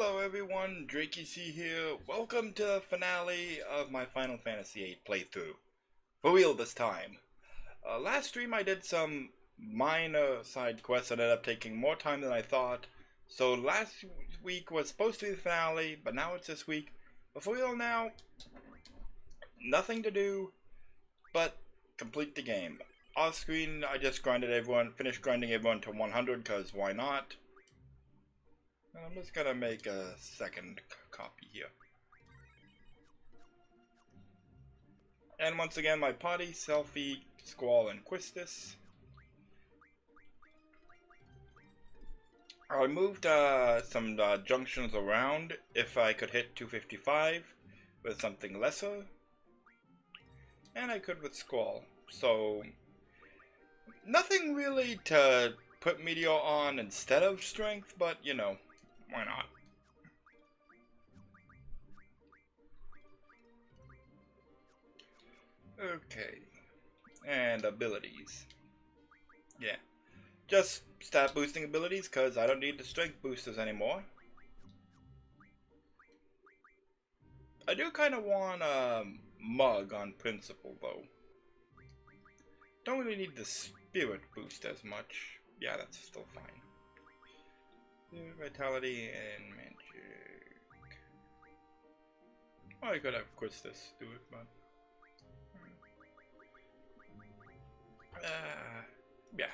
Hello everyone, Drakey here. Welcome to the finale of my Final Fantasy VIII playthrough. For real this time. Last stream I did some minor side quests that ended up taking more time than I thought. So last week was supposed to be the finale, but now it's this week. But for real now, nothing to do but complete the game. Off screen I just finished grinding everyone to 100 because why not? I'm just gonna make a second copy here. And once again, my party, Selfie, Squall, and Quistis. I moved some junctions around if I could hit 255 with something lesser. And I could with Squall. So, nothing really to put Meteor on instead of Strength, but you know, why not? Okay. And abilities. Yeah. Just stat boosting abilities because I don't need the strength boosters anymore. I do kind of want a mug on principle though. Don't really need the spirit boost as much. Yeah, that's still fine. Vitality and magic. Oh, I could have Quistis do it, but yeah.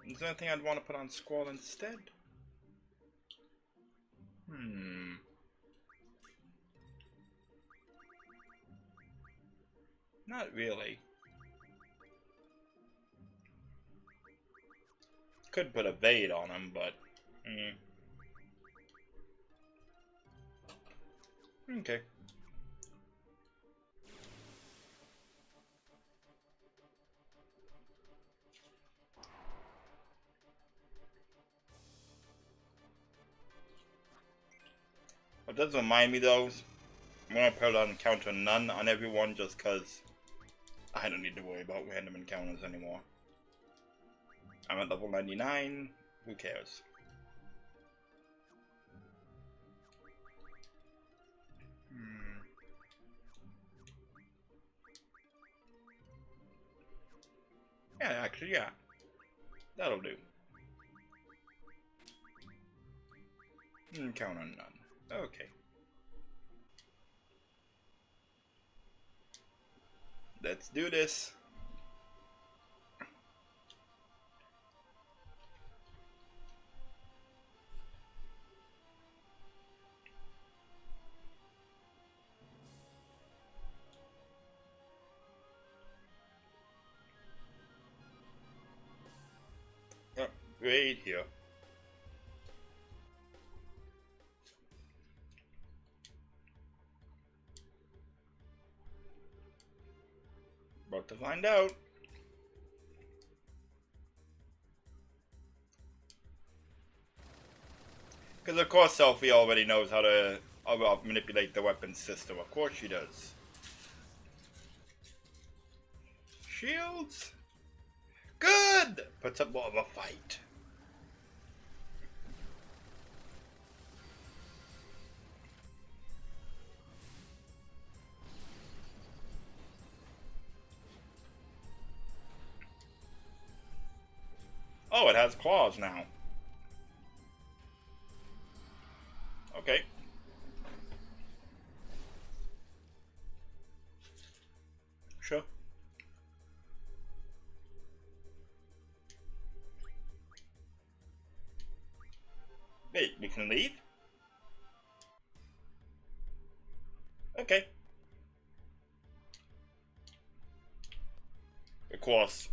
Is there anything I'd want to put on Squall instead? Not really. Could put a VIII on him, but okay. It does remind me though, I'm gonna put on encounter none on everyone just cause I don't need to worry about random encounters anymore. I'm at level 99, who cares? Yeah, actually, yeah. That'll do. Encounter none. Okay. Let's do this. Oh, right here. About to find out. Because of course Selfie already knows how to manipulate the weapon system. Of course she does. Shields? Good! Puts up more of a fight. Oh, it has claws now. Okay. Sure. Wait, we can leave? Okay. Of course.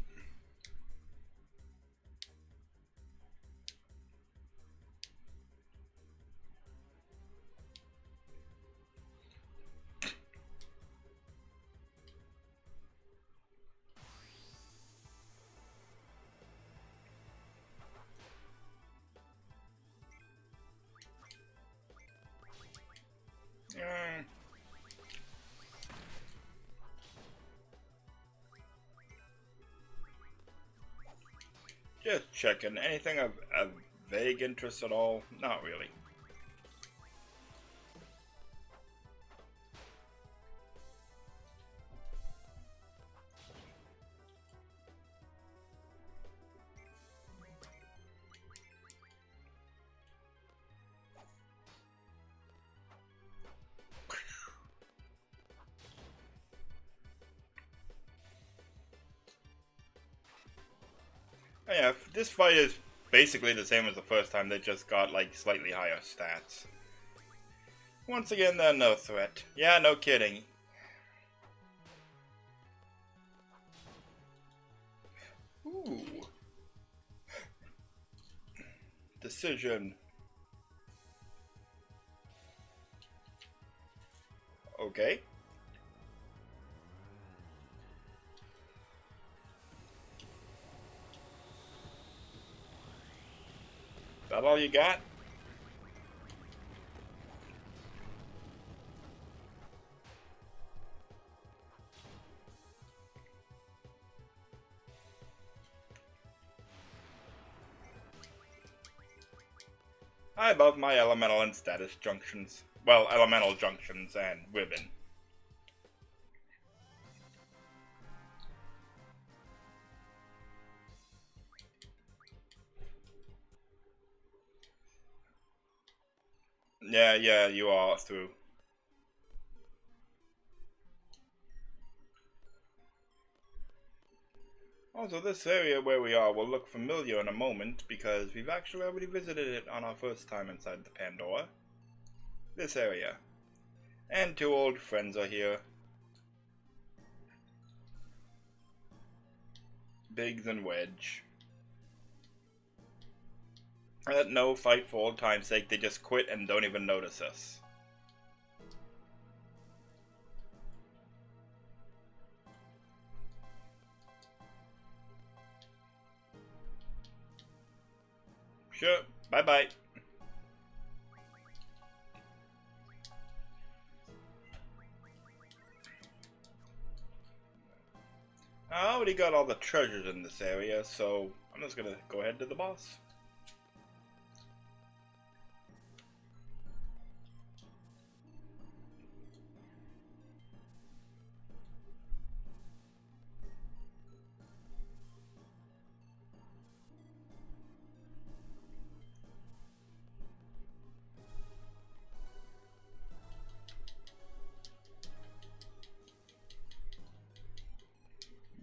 Just checking. Anything of vague interest at all? Not really. Yeah, this fight is basically the same as the first time, they just got like slightly higher stats. Once again, they're no threat. Yeah, no kidding. Ooh. Decision. Okay. That all you got? I above my elemental and status junctions. Well, elemental junctions and ribbon. Yeah, you are through. Also, this area where we are will look familiar in a moment because we've actually already visited it on our first time inside the Pandora. This area. And two old friends are here. Biggs and Wedge. No fight for old time's sake, they just quit and don't even notice us. Sure, bye-bye. I already got all the treasures in this area, so I'm just gonna go ahead to the boss.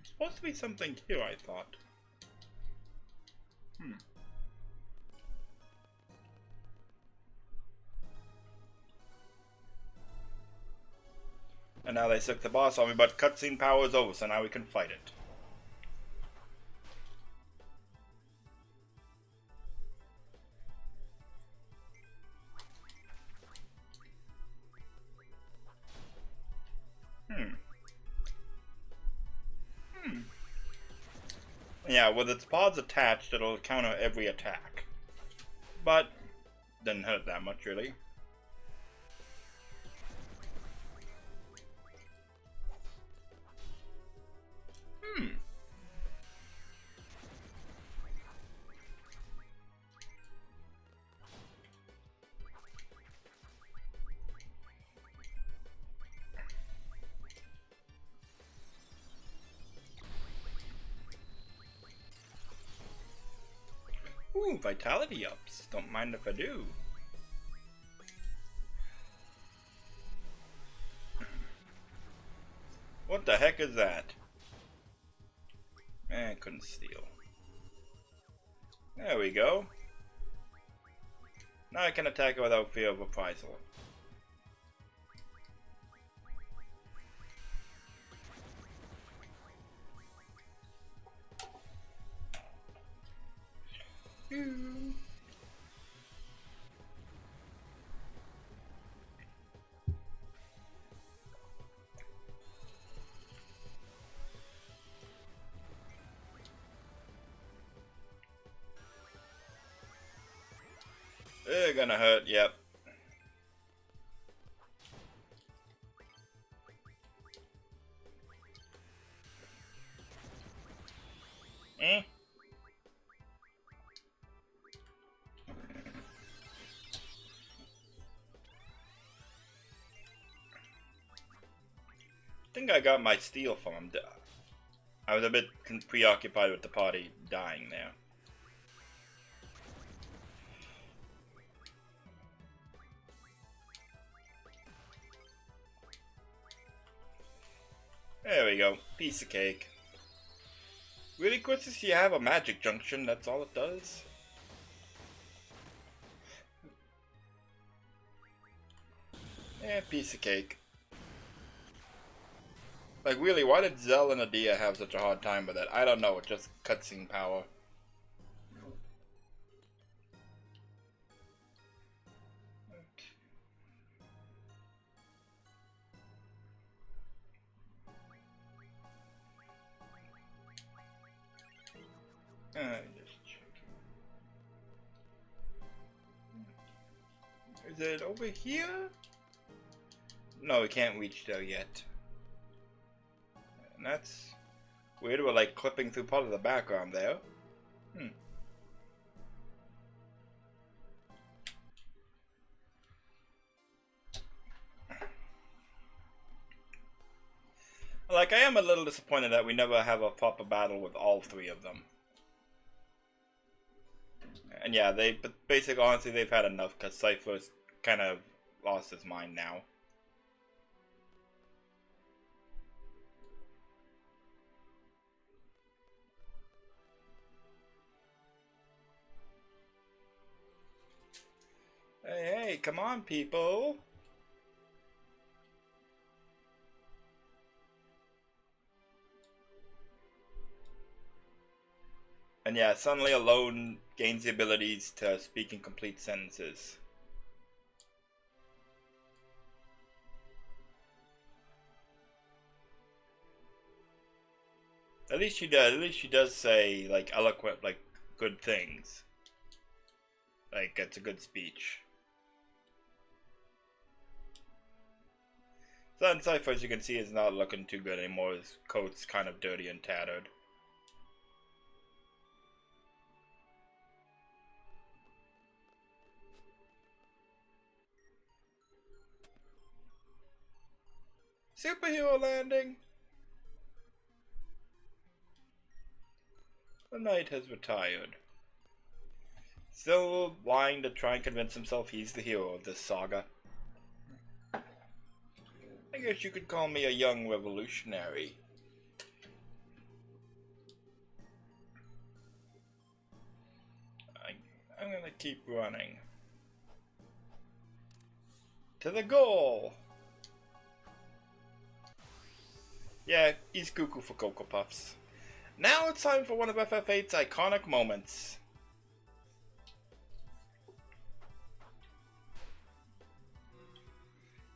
Supposed to be something here, I thought. And now they took the boss on me, but cutscene power is over, so now we can fight it. Yeah, with its paws attached, it'll counter every attack. But, didn't hurt that much, really. Ooh, vitality ups. Don't mind if I do. What the heck is that? I couldn't steal. There we go. Now I can attack it without fear of reprisal. They're gonna hurt, yep. Eh? think I got my steel from him. I was a bit preoccupied with the party dying there. There we go. Piece of cake. Really, Quintus, you have a magic junction, that's all it does? Yeah, piece of cake. Like, really, why did Zell and Adia have such a hard time with it? I don't know, it's just cutscene power. Just check. Is it over here? No, we can't reach there yet. And that's weird. We're like clipping through part of the background there. Like, I am a little disappointed that we never have a proper battle with all three of them. And yeah, but basically, honestly, they've had enough because Cypher's kind of lost his mind now. Hey, come on, people. And yeah, suddenly alone gains the abilities to speak in complete sentences. At least she does. At least she does say like eloquent, like good things. Like it's a good speech. Sun Cypher, as you can see, is not looking too good anymore. His coat's kind of dirty and tattered. Superhero landing! The knight has retired. Still lying to try and convince himself he's the hero of this saga. I guess you could call me a young revolutionary. I'm gonna keep running. To the goal! Yeah, he's cuckoo for Cocoa Puffs. Now it's time for one of FF8's iconic moments.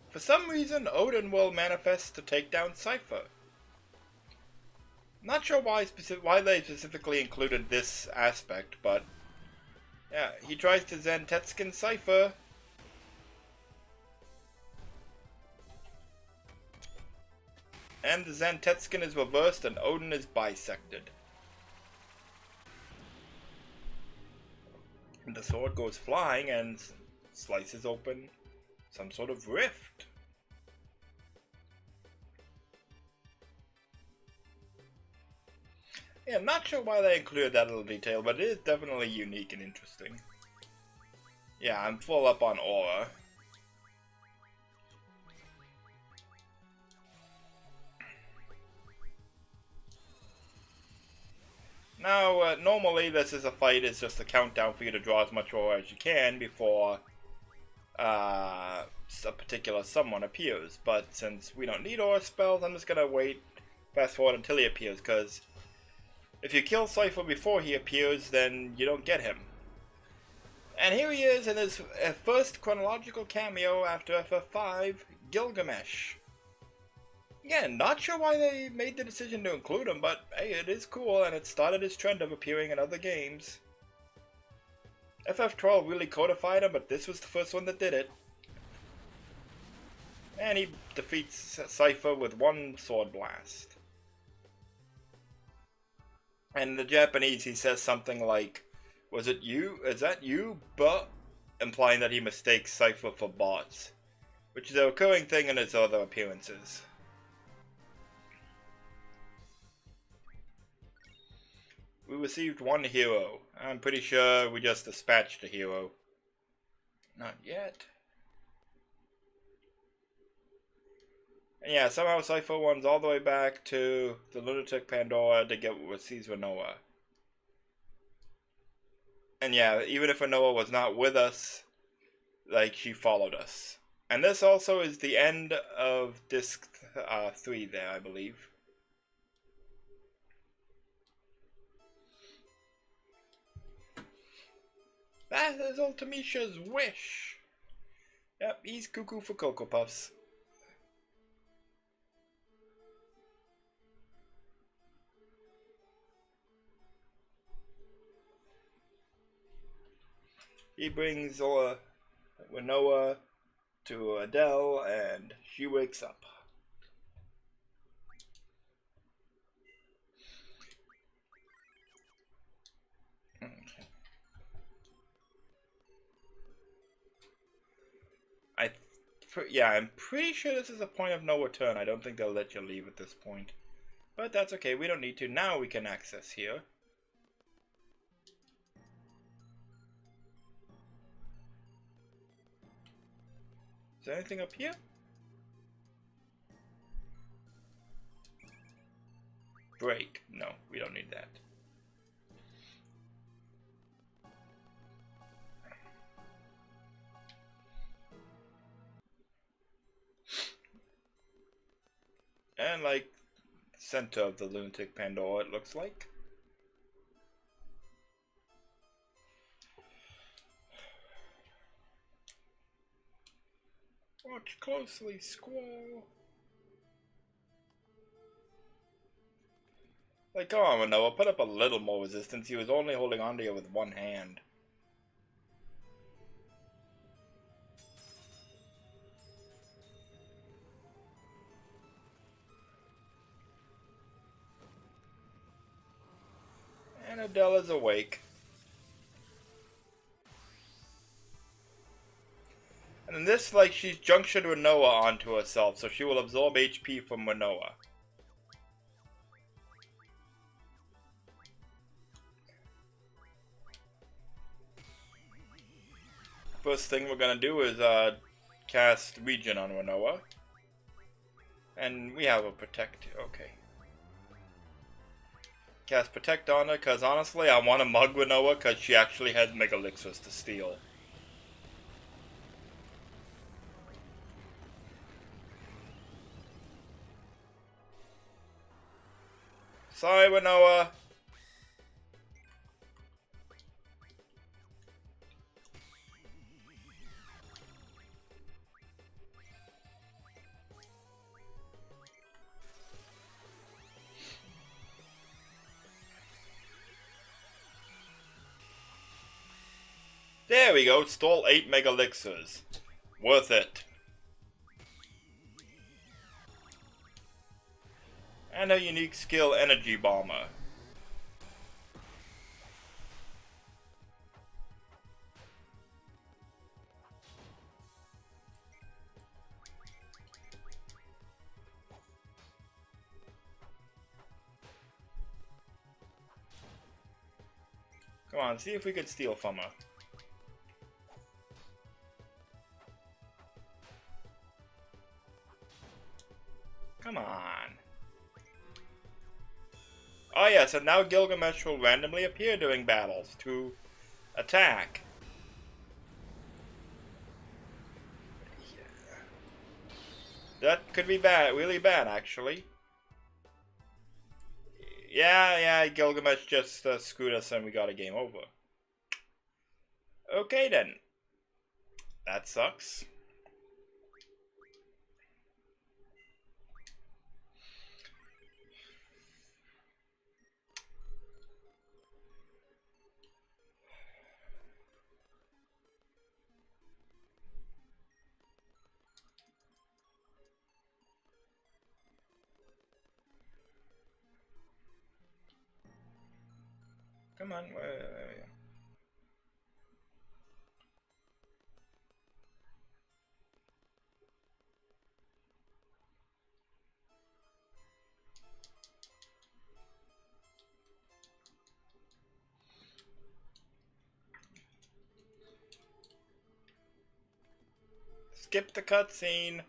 For some reason, Odin will manifest to take down Cypher. Not sure why they specifically included this aspect, but yeah, he tries to Zantetskin Cypher. And the Zantetskin is reversed and Odin is bisected. And the sword goes flying and slices open some sort of rift. Yeah, I'm not sure why they included that little detail, but it is definitely unique and interesting. Yeah, I'm full up on aura. Now, normally this is a fight, it's just a countdown for you to draw as much aura as you can before a particular someone appears. But since we don't need aura spells, I'm just gonna wait, fast forward until he appears, because if you kill Cypher before he appears, then you don't get him. And here he is in his first chronological cameo after FF5, Gilgamesh. Again, not sure why they made the decision to include him, but hey, it is cool, and it started his trend of appearing in other games. FF12 really codified him, but this was the first one that did it. And he defeats Cypher with one sword blast. And in the Japanese, he says something like, "Was it you? Is that you, but?" Implying that he mistakes Cypher for bots, which is a recurring thing in his other appearances. received one hero. I'm pretty sure we just dispatched a hero. Not yet. And yeah, somehow Cypher runs all the way back to the Lunatic Pandora to get what sees Rinoa. And yeah, even if Rinoa was not with us, like, she followed us. And this also is the end of disc 3 there, I believe. That is Ultimisha's wish. Yep, he's cuckoo for Cocoa Puffs. He brings Rinoa to Adele, and she wakes up. Yeah, I'm pretty sure this is a point of no return. I don't think they'll let you leave at this point. But that's okay, we don't need to. Now we can access here. Is there anything up here? Break. No, we don't need that. And like center of the Lunatic Pandora, it looks like. Watch closely, Squall. Like, come on, Rinoa, put up a little more resistance. He was only holding on to you with one hand. And Adele is awake. And in this, like, she's junctioned Rinoa onto herself, so she will absorb HP from Rinoa. First thing we're gonna do is cast Regen on Rinoa. And we have a Protect, okay. Cast Protect on her, because honestly, I want to mug Rinoa, because she actually has Mega Elixirs to steal. Sorry, Rinoa. There we go, stole 8 Mega Elixirs. Worth it. And a unique skill, Energy Bomber. Come on, see if we could steal from her. Come on. Oh yes, and now Gilgamesh will randomly appear during battles to attack. That could be bad, really bad actually. Yeah, Gilgamesh just screwed us and we got a game over. Okay then. That sucks. Come on, where? skip the cutscene.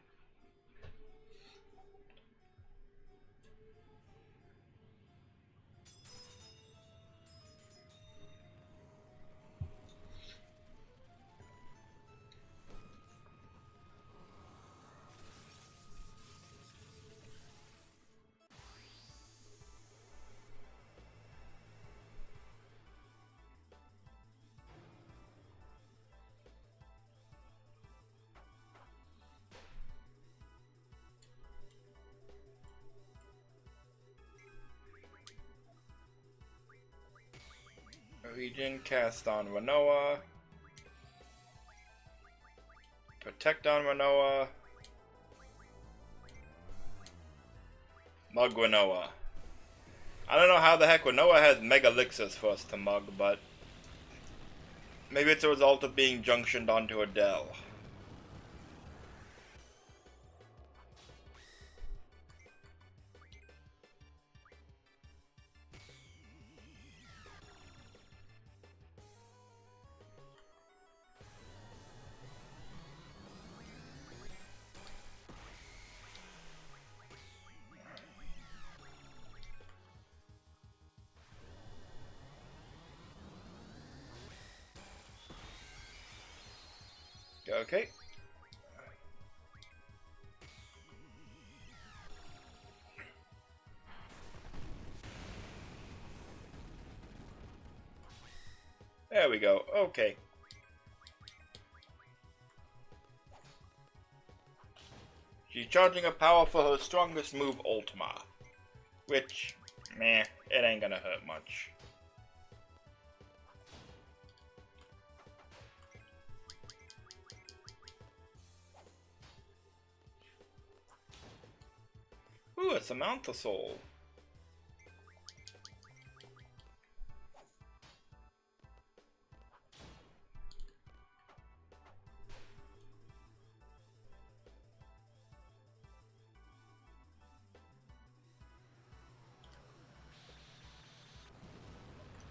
Region, cast on Rinoa. Protect on Rinoa. Mug Rinoa. I don't know how the heck Rinoa has Mega Elixirs for us to mug, but maybe it's a result of being junctioned onto Adele. Okay. There we go. Okay. She's charging her power for her strongest move, Ultima. Which, meh, it ain't gonna hurt much. Ooh, it's a Manta Soul.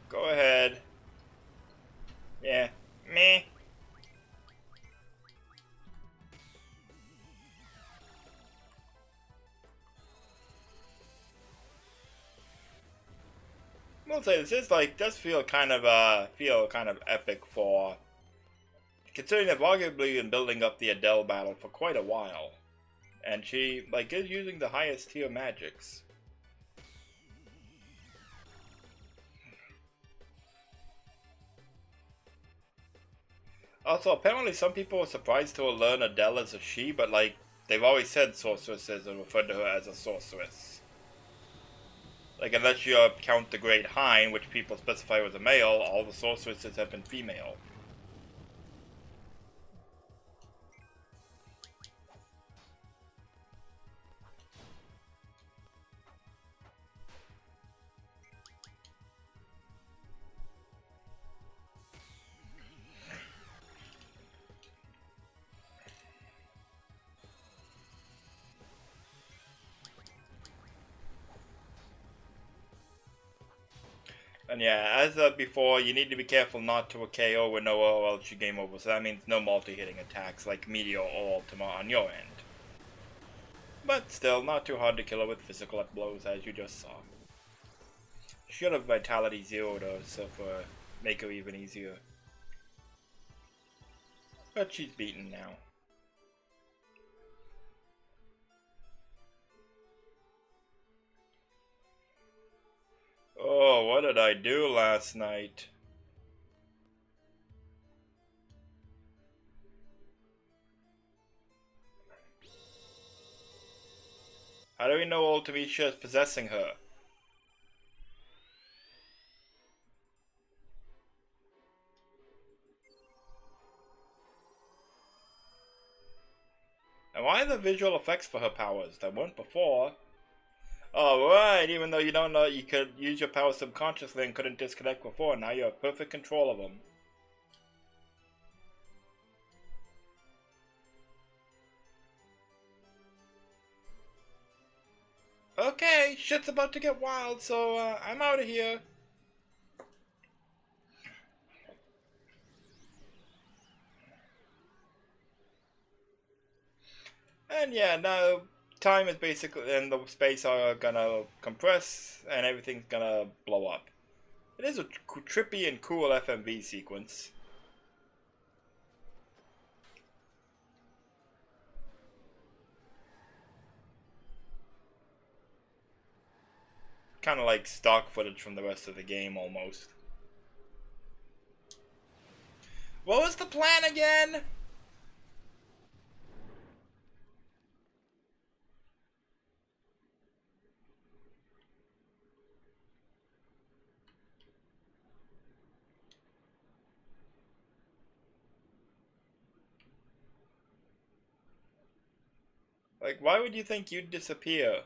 Go ahead. Yeah, meh. I'll say this is does feel kind of epic for considering they've arguably been building up the Adele battle for quite a while, and she is using the highest tier magics. Also, apparently some people were surprised to learn Adele as a she, but they've always said sorceresses and referred to her as a sorceress. Unless you count the Great Hind, which people specify was a male, all the sorceresses have been female. And yeah, as before, you need to be careful not to a KO with Noah or else you game over. So that means no multi-hitting attacks like Meteor or Ultima on your end. But still, not too hard to kill her with physical blows as you just saw. Should have Vitality 0 though, so for make her even easier. But she's beaten now. Oh, what did I do last night? How do we know Ultimisha is possessing her? And why are the visual effects for her powers that weren't before? Oh, right, even though you don't know you could use your powers subconsciously and couldn't disconnect before, now you have perfect control of them. Okay, shit's about to get wild, so I'm out of here. And yeah, now time is basically, and the space are gonna compress, and everything's gonna blow up. It is a trippy and cool FMV sequence. Kind of like stock footage from the rest of the game, almost. What was the plan again? Like, why would you think you'd disappear?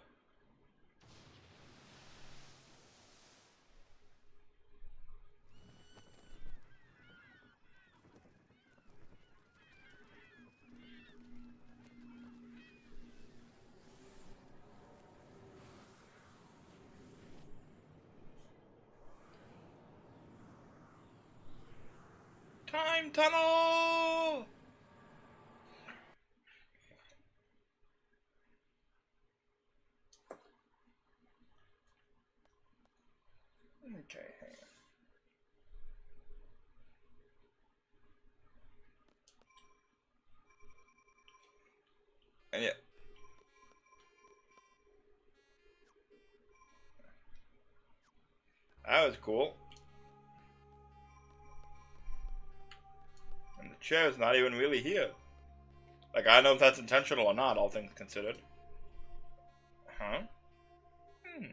Time tunnel! Okay, hang on. And yeah. That was cool. And the chair's not even really here. Like, I don't know if that's intentional or not, all things considered. Huh? Hmm.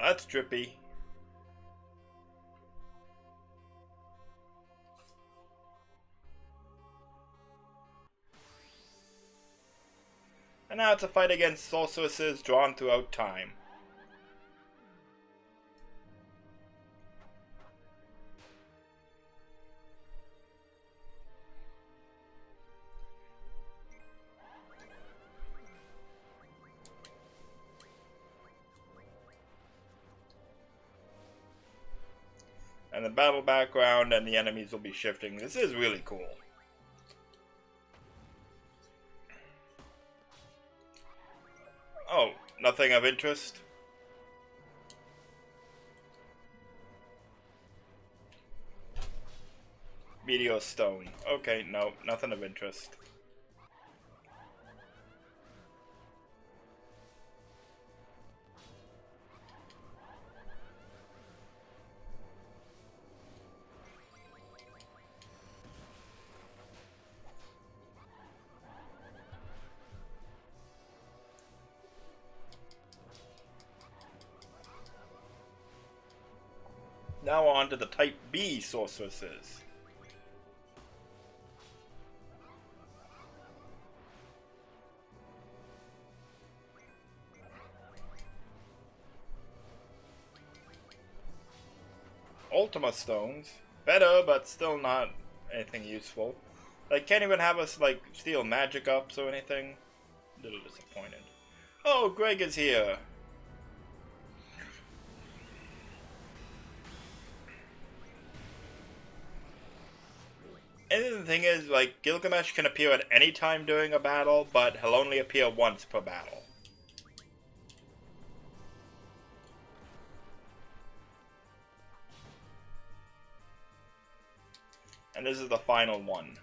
That's trippy. And now it's a fight against sorceresses drawn throughout time. And the battle background and the enemies will be shifting. This is really cool. Oh, nothing of interest? Meteor stone. Okay, no, nothing of interest. Now on to the Type B sorceresses. Ultima stones. Better, but still not anything useful. They can't even have us, like, steal magic ups or anything. A little disappointed. Oh, Greg is here. And the thing is, like, Gilgamesh can appear at any time during a battle, but he'll only appear once per battle. And this is the final one.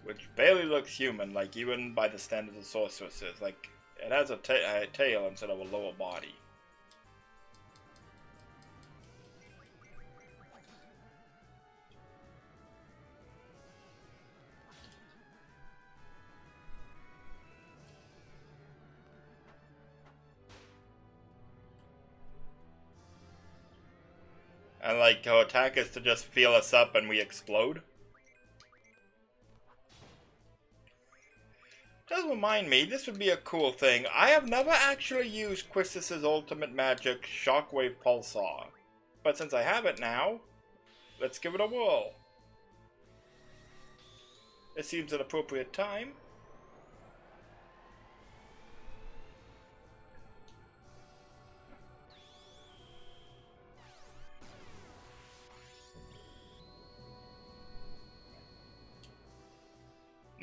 Which barely looks human, like, even by the standards of sorceresses. Like, it has a tail instead of a lower body. And, like, her attack is to just feel us up and we explode. Does remind me, this would be a cool thing. I have never actually used Quistis's ultimate magic, Shockwave Pulsar. But since I have it now, let's give it a whirl. It seems an appropriate time.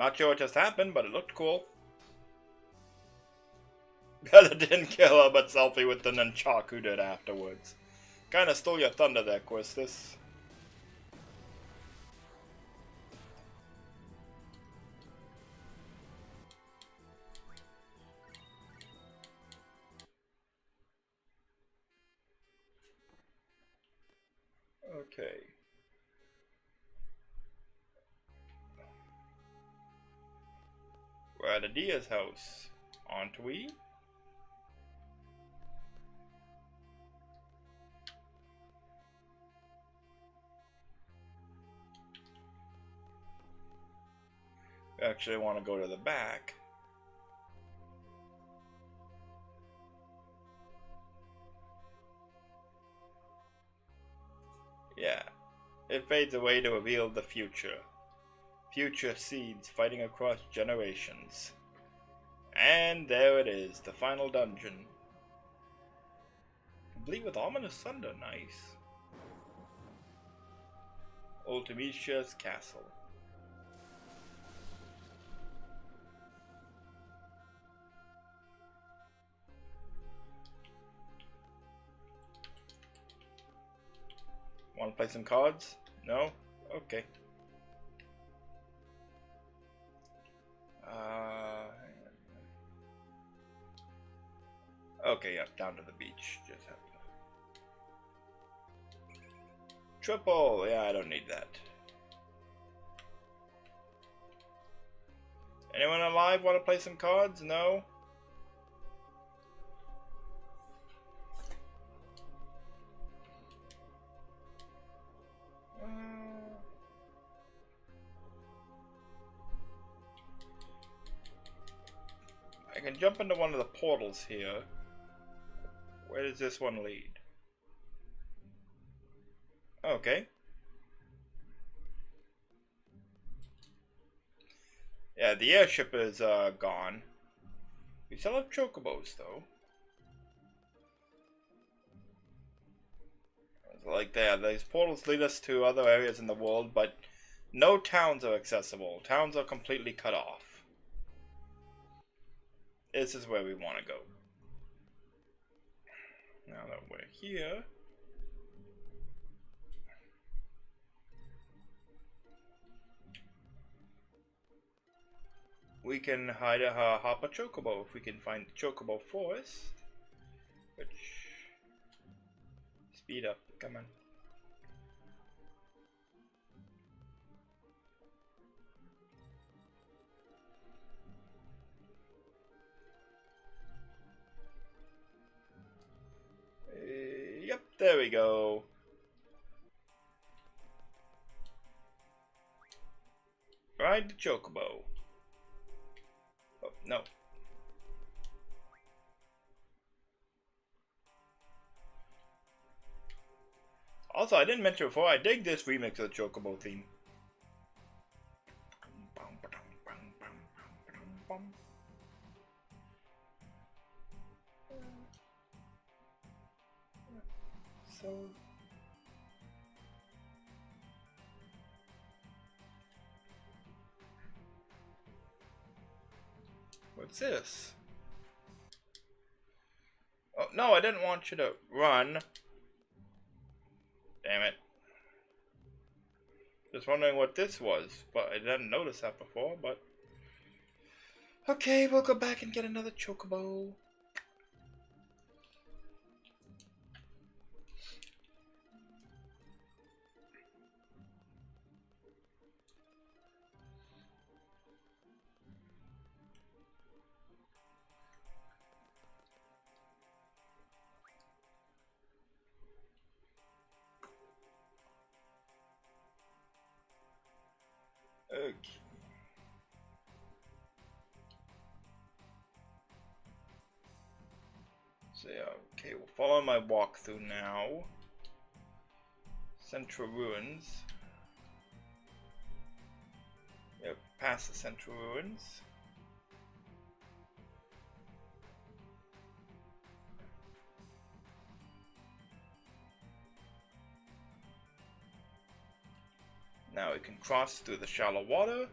Not sure what just happened, but it looked cool. It didn't kill her, but selfie with the nunchaku did afterwards. Kinda stole your thunder there, Quistis. Okay. We're at Adia's house, aren't we? We actually want to go to the back. Yeah. It fades away to reveal the future. Future seeds fighting across generations. And there it is, the final dungeon. Complete with ominous thunder, nice. Ultimicia's castle. Want to play some cards? No? Okay. Okay, yep, down to the beach. Just have to. Triple! Yeah, I don't need that. Anyone alive want to play some cards? No? I can jump into one of the portals here. Where does this one lead? Okay. Yeah, the airship is gone. We still have chocobos though. Like these portals lead us to other areas in the world, but no towns are accessible. Towns are completely cut off. This is where we want to go. Now that we're here, we can hop a chocobo if we can find the chocobo forest. Which, speed up, come on. Yep, there we go. Ride the chocobo. Oh, no. Also, I didn't mention before, I dig this remix of the chocobo theme. So... what's this? Oh, no, I didn't want you to run. Damn it. Just wondering what this was, but I didn't notice that before, but... okay, we'll go back and get another chocobo. Okay. So yeah, okay, we'll follow my walkthrough now. Central Ruins. Yep, past the Central Ruins. Now we can cross through the shallow water.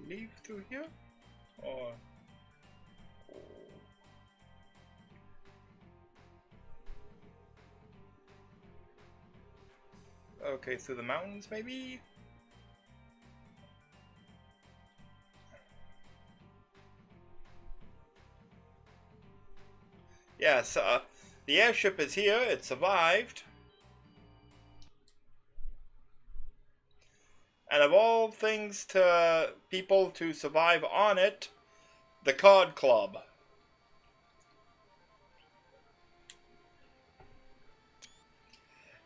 leave through here? Or... okay, through the mountains, maybe? Yes, the airship is here, it survived. And of all things to people to survive on it, the Card Club.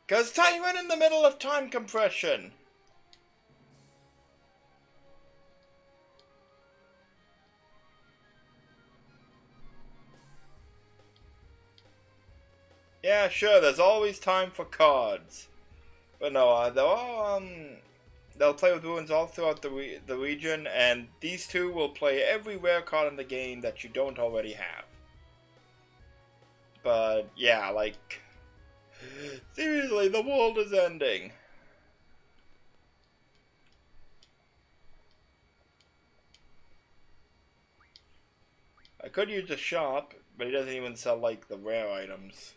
Cause time went in the middle of time compression. Yeah, sure, there's always time for cards. But no, they'll play with ruins all throughout the region, and these two will play every rare card in the game that you don't already have. But yeah, like, seriously, the world is ending. I could use a shop, but he doesn't even sell like the rare items.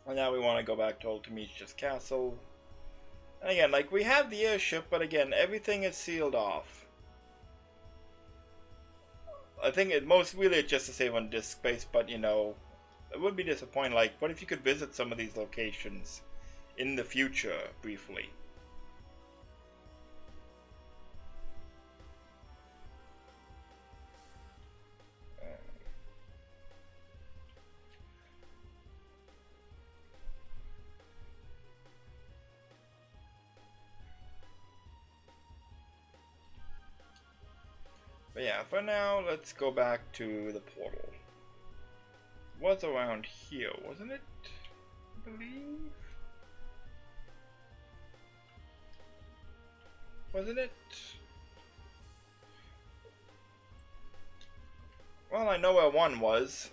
And now we want to go back to Ultimicia's castle. And again, like, we have the airship, but again, everything is sealed off. I think it most really it's just to save on disk space, but you know, it would be disappointing. Like, what if you could visit some of these locations in the future briefly? But yeah, for now, let's go back to the portal. It was around here, wasn't it? I believe? Wasn't it? Well, I know where one was.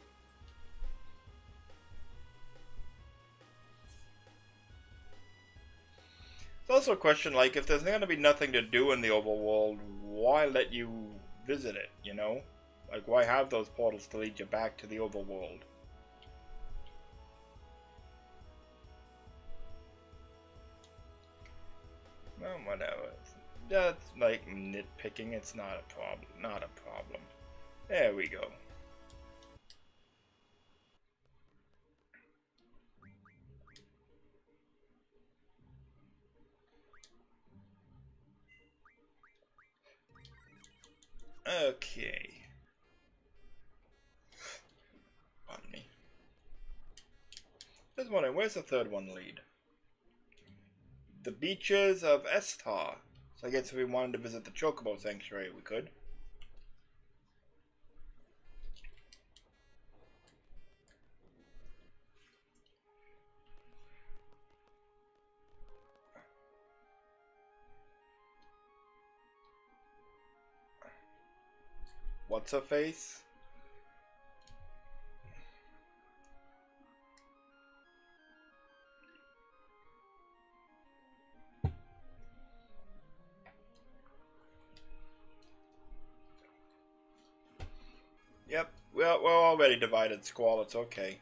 It's also a question, like, if there's going to be nothing to do in the overworld, why let you visit it, you know? Like, why have those portals to lead you back to the overworld? Well, whatever. That's like nitpicking, it's not a problem. Not a problem. There we go. Okay. Pardon me. Just wondering, where's the third one lead? The beaches of Estar. So I guess if we wanted to visit the Chocobo Sanctuary, we could. What's her face? Yep, we're already divided, Squall, it's okay.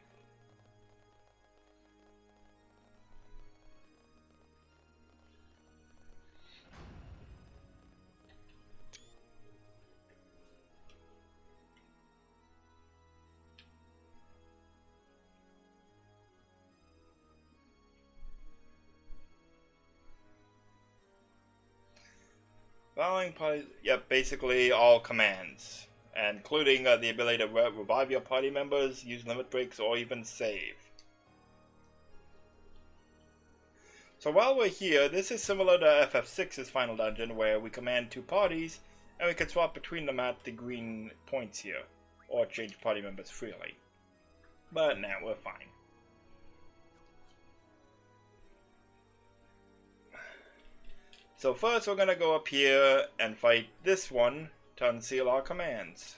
Following party, yep, basically all commands, including the ability to revive your party members, use limit breaks, or even save. So while we're here, this is similar to FF6's final dungeon, where we command two parties, and we can swap between them at the green points here, or change party members freely. But now we're fine. So first we're going to go up here and fight this one to unseal our commands.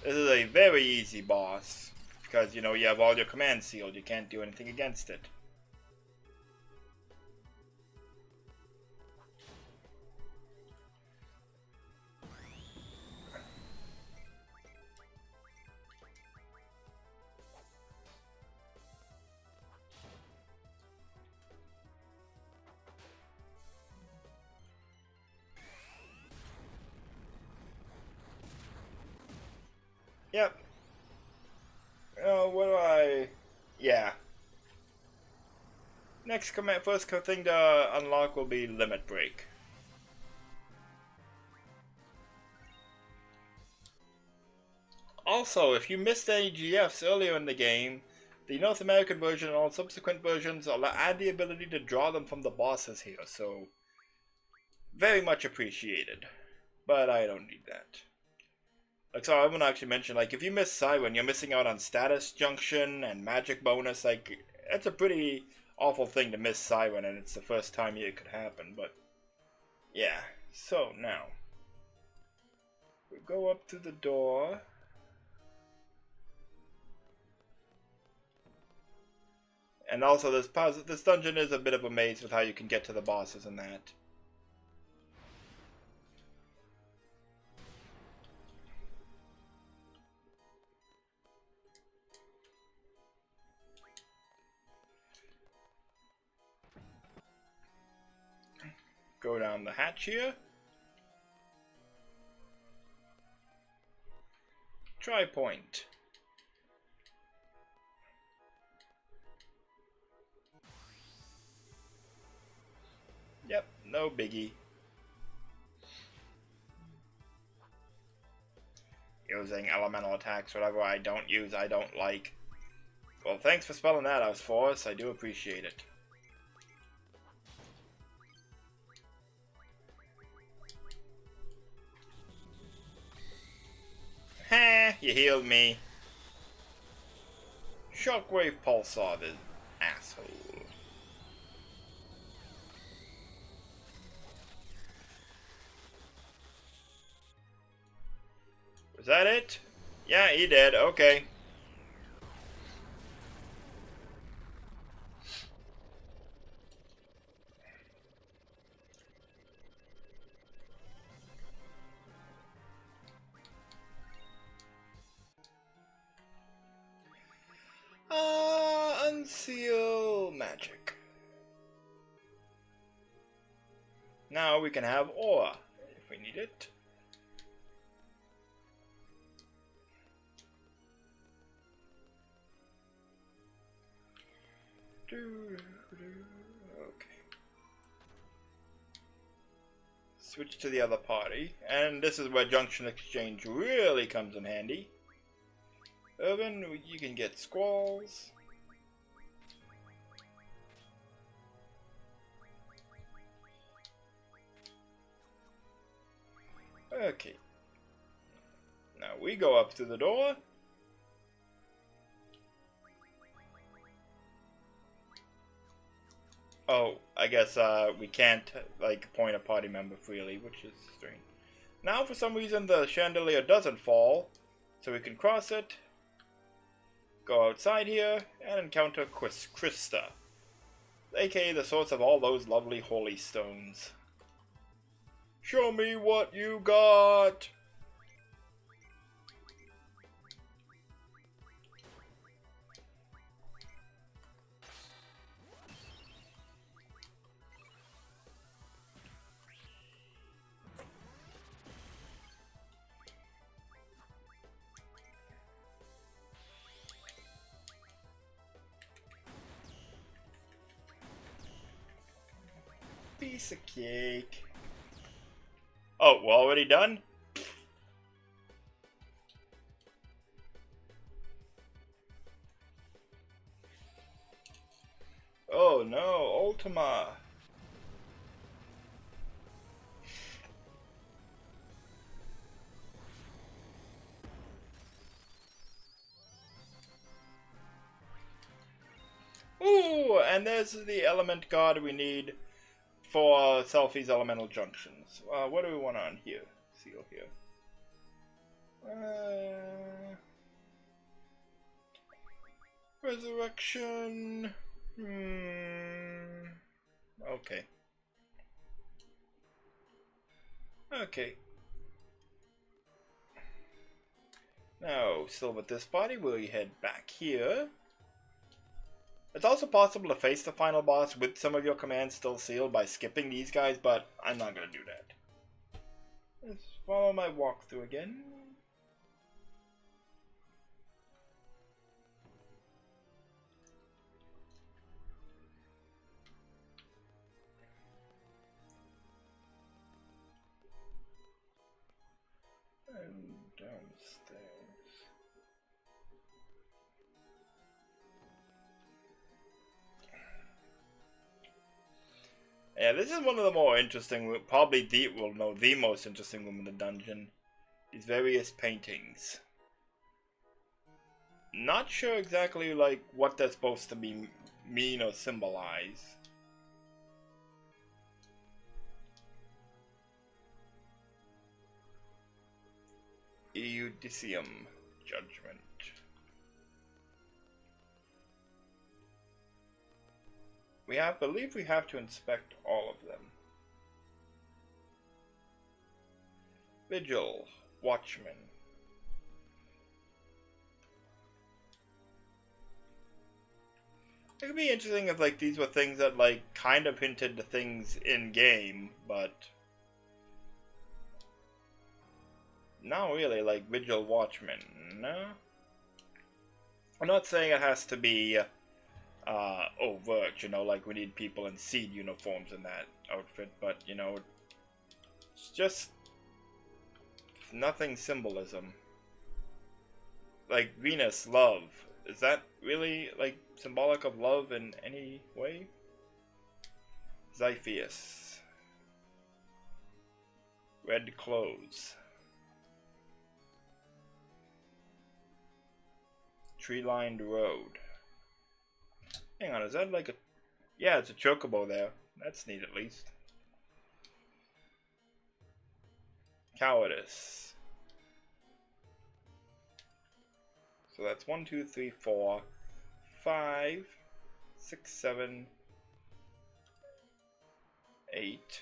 This is a very easy boss, because, you know, you have all your commands sealed, you can't do anything against it. Yep. What do I... Yeah. Next command, first thing to unlock will be Limit Break. Also, if you missed any GFs earlier in the game, the North American version and all subsequent versions add the ability to draw them from the bosses here, so very much appreciated. But I don't need that. Like, so I want to actually mention, like, if you miss Siren, you're missing out on Status Junction and Magic Bonus. Like, that's a pretty awful thing to miss Siren, and it's the first time it could happen, but yeah. So, now, we go up to the door. And also, this dungeon is a bit of a maze with how you can get to the bosses and that. Go down the hatch here. Try point. Yep, no biggie. Using elemental attacks, whatever I don't use, I don't like. Well, thanks for spelling that out for us. I do appreciate it. Heh, you healed me. Shockwave Pulsar, this asshole. Was that it? Yeah, he did. Okay. Unseal magic. Now we can have aura if we need it. Okay. Switch to the other party, and this is where Junction Exchange really comes in handy. Urban, you can get squalls. Okay. Now we go up to the door. Oh, I guess we can't like point a party member freely, which is strange. Now for some reason the chandelier doesn't fall, so we can cross it, go outside here, and encounter Krista, aka the source of all those lovely holy stones. Show me what you got! Piece of cake. Oh, we're already done? Oh no, Ultima. Ooh, and there's the element god we need for Selphie's elemental junctions. What do we want on here? Seal here. Resurrection. Okay. Okay. Now, still with this body, we'll head back here. It's also possible to face the final boss with some of your commands still sealed by skipping these guys, but I'm not gonna do that. Let's follow my walkthrough again. And downstairs. Yeah, this is one of the more interesting, probably the most interesting room in the dungeon. These various paintings. Not sure exactly like what they're supposed to be mean or symbolize. Eudicium Judgment. Believe we have to inspect all of them. Vigil, Watchman. It could be interesting if like these were things that like kind of hinted to things in game, but not really, like Vigil, Watchman. No. I'm not saying it has to be overt, you know, like we need people in seed uniforms in that outfit, but you know, it's just nothing symbolism. Like Venus, love. Is that really like symbolic of love in any way? Xiphias. Red clothes. Tree-lined road. Hang on, is that like a... Yeah, it's a chocobo there. That's neat at least. Cowardice. So that's 1, 2, 3, 4, 5, 6, 7, 8.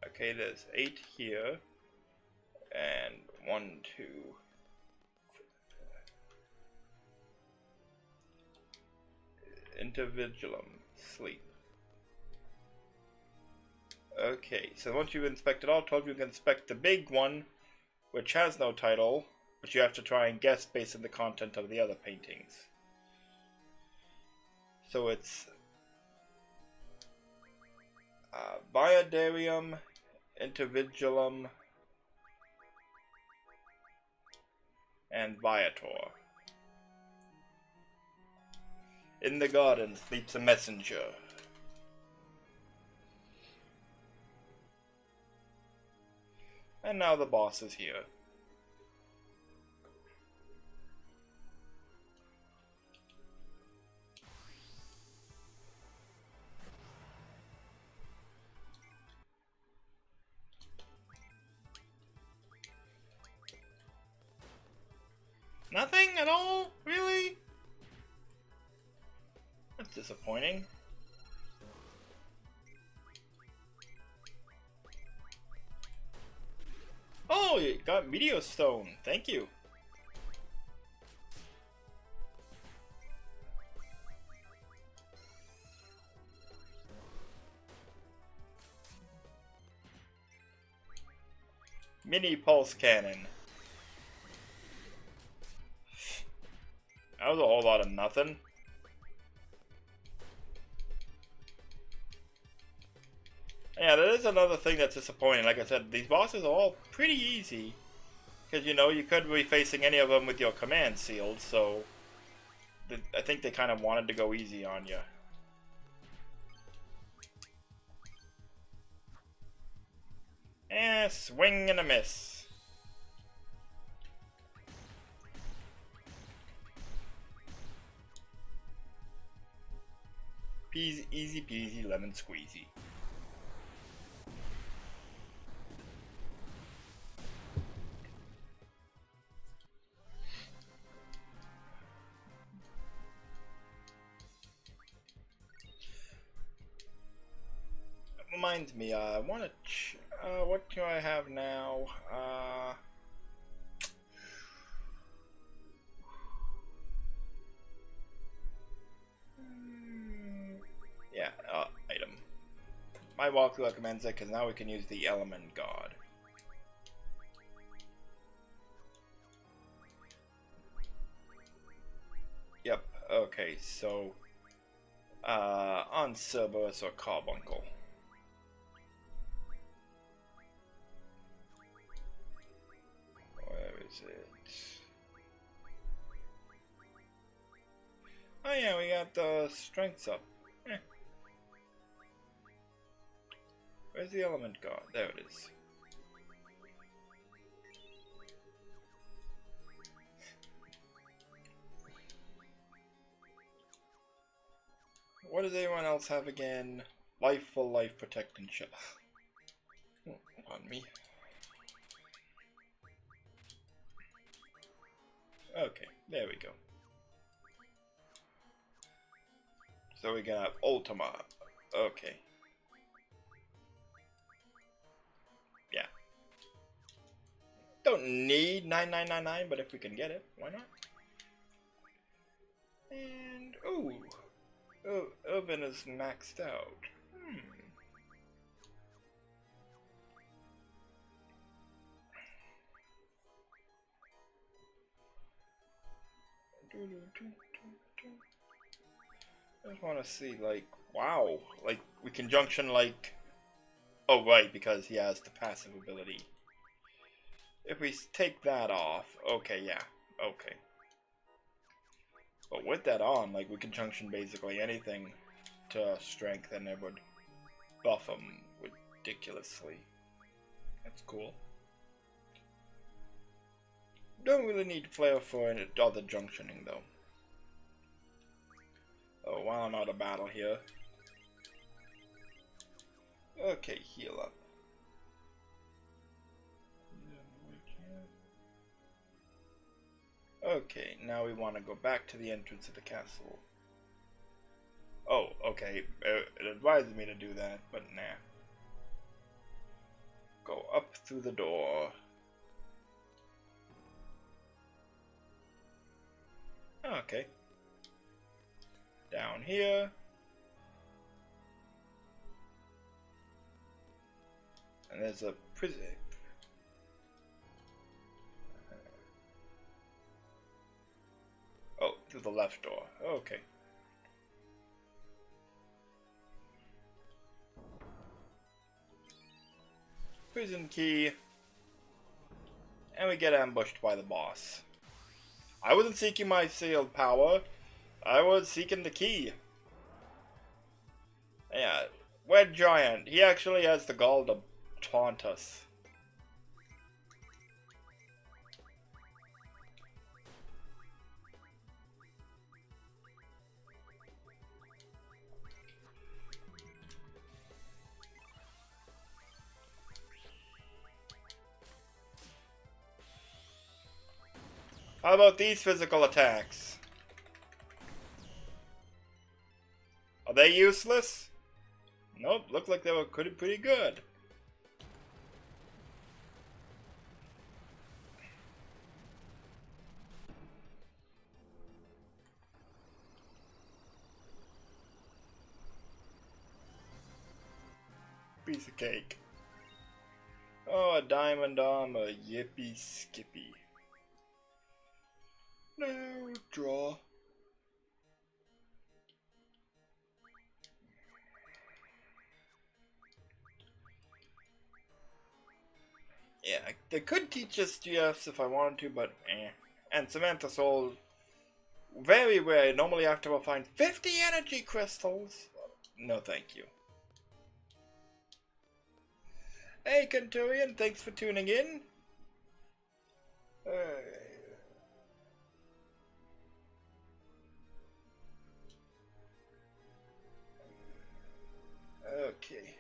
Okay, there's 8 here. And 1, 2. Intervigilum, sleep. Okay, so once you've inspected all 12, you can inspect the big one, which has no title, but you have to try and guess based on the content of the other paintings. So it's Viadarium, Intervigilum, and Viator. In the garden sleeps a messenger. And now the boss is here. Nothing at all? Really? That's disappointing. Oh, you got Meteor Stone. Thank you. Mini Pulse Cannon. That was a whole lot of nothing. Yeah, that is another thing that's disappointing. Like I said, these bosses are all pretty easy. Because, you know, you could be facing any of them with your command sealed, so... I think they kind of wanted to go easy on you. Swing and a miss. Easy peasy lemon squeezy. reminds me, I want to. What do I have now? Yeah, item. My walkthrough recommends it because now we can use the element god. Yep, okay, so on Cerberus or Carbuncle. Where is it? Oh yeah, we got the strengths up. Eh. Where's the element god? There it is. What does anyone else have again? Life for life, protect and shut. On me. Okay, there we go. So we got Ultima. Okay. Yeah. Don't need 9999, but if we can get it, why not? And ooh. Oh, Urban is maxed out. I just want to see, like, wow, like we can junction like. Oh right, because he has the passive ability. If we take that off, okay, yeah, okay. But with that on, like, we can junction basically anything to strength and it would buff him ridiculously. That's cool. Don't really need flare for other junctioning though. Oh, while I'm out of battle here. Okay, heal up. Okay, now we want to go back to the entrance of the castle. Oh, okay. It advises me to do that, but nah. Go up through the door. Okay. Down here. And there's a prison. Oh, through the left door. Okay. Prison key. And we get ambushed by the boss. I wasn't seeking my sealed power. I was seeking the key. Yeah. Red Giant. He actually has the gall to taunt us. How about these physical attacks? Are they useless? Nope, looked like they were pretty good. Piece of cake. Oh, a diamond armor, yippee skippy. No, draw. Yeah, they could teach us GFs if I wanted to, but eh. And Samantha Soul, very rare. Normally after I'll find 50 energy crystals. No thank you. Hey Kenturian, thanks for tuning in. Okay.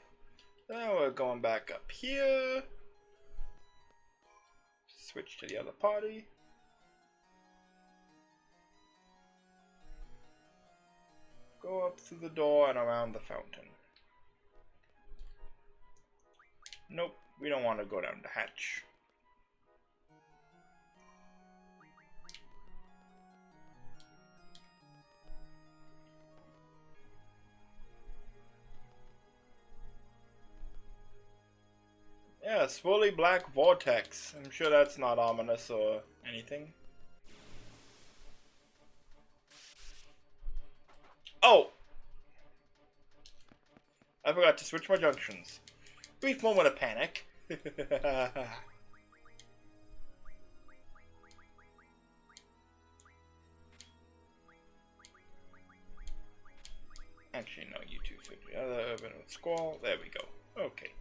Now we're going back up here. Switch to the other party. Go up through the door and around the fountain. Nope, we don't want to go down the hatch. Yeah, fully black vortex. I'm sure that's not ominous or anything. Oh! I forgot to switch my junctions. Brief moment of panic. Actually, no, you two should be. A bit of a squall. There we go. Okay.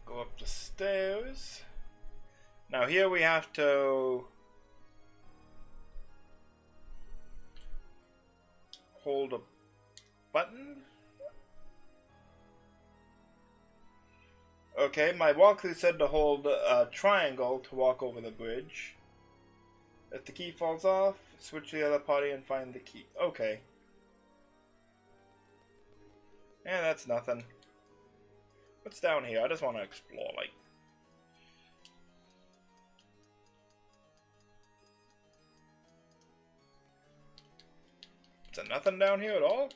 Go up the stairs. Now here we have to hold a button. Okay, my walkthrough said to hold a triangle to walk over the bridge. If the key falls off, switch to the other party and find the key. Okay. Yeah, that's nothing. What's down here? I just want to explore, like. Is there nothing down here at all?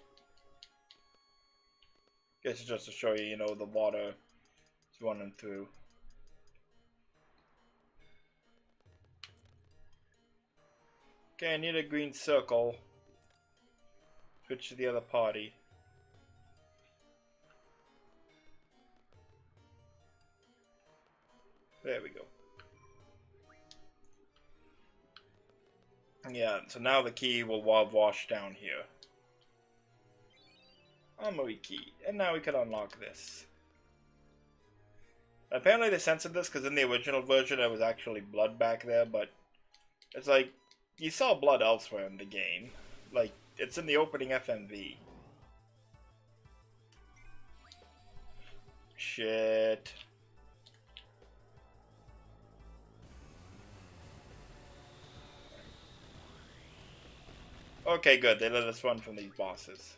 Guess it's just to show you, you know, the water is running through. Okay, I need a green circle. Switch to the other party. There we go. Yeah, so now the key will wash down here. Armory key. And now we can unlock this. Apparently they censored this because in the original version there was actually blood back there, but it's like, you saw blood elsewhere in the game. Like, it's in the opening FMV. Shit. Okay, good. They let us run from these bosses.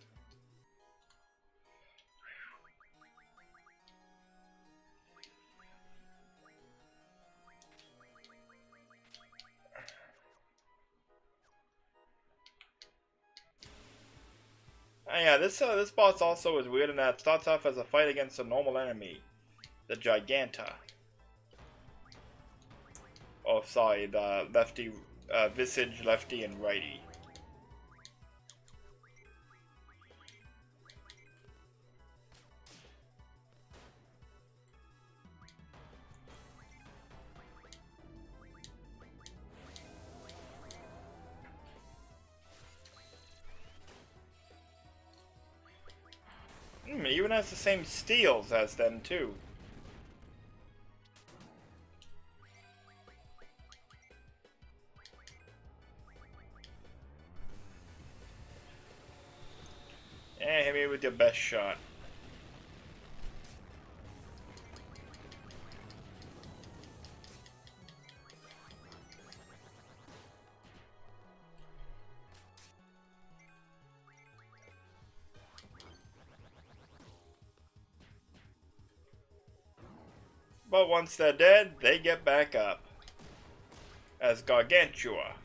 Yeah, this boss also is weird in that it starts off as a fight against a normal enemy, the Giganta. Oh, sorry, the lefty, Visage, lefty, and righty. It even has the same steels as them too. Yeah, hit me with your best shot. But once they're dead, they get back up. As Gargantua.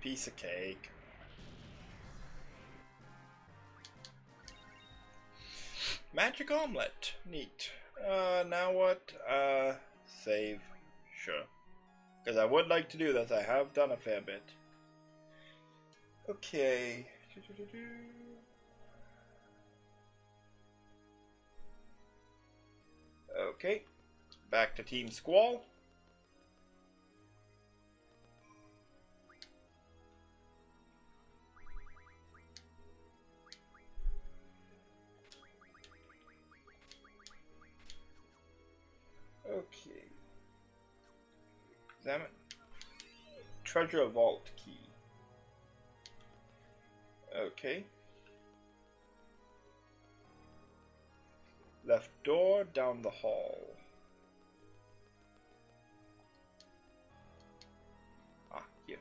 Piece of cake. Magic omelet. Neat. Now what? Save. Sure. Because I would like to do this. I have done a fair bit. Okay. Okay. Back to Team Squall. Okay. Examine. Treasure vault key. Okay. Left door down the hall. Ah, here.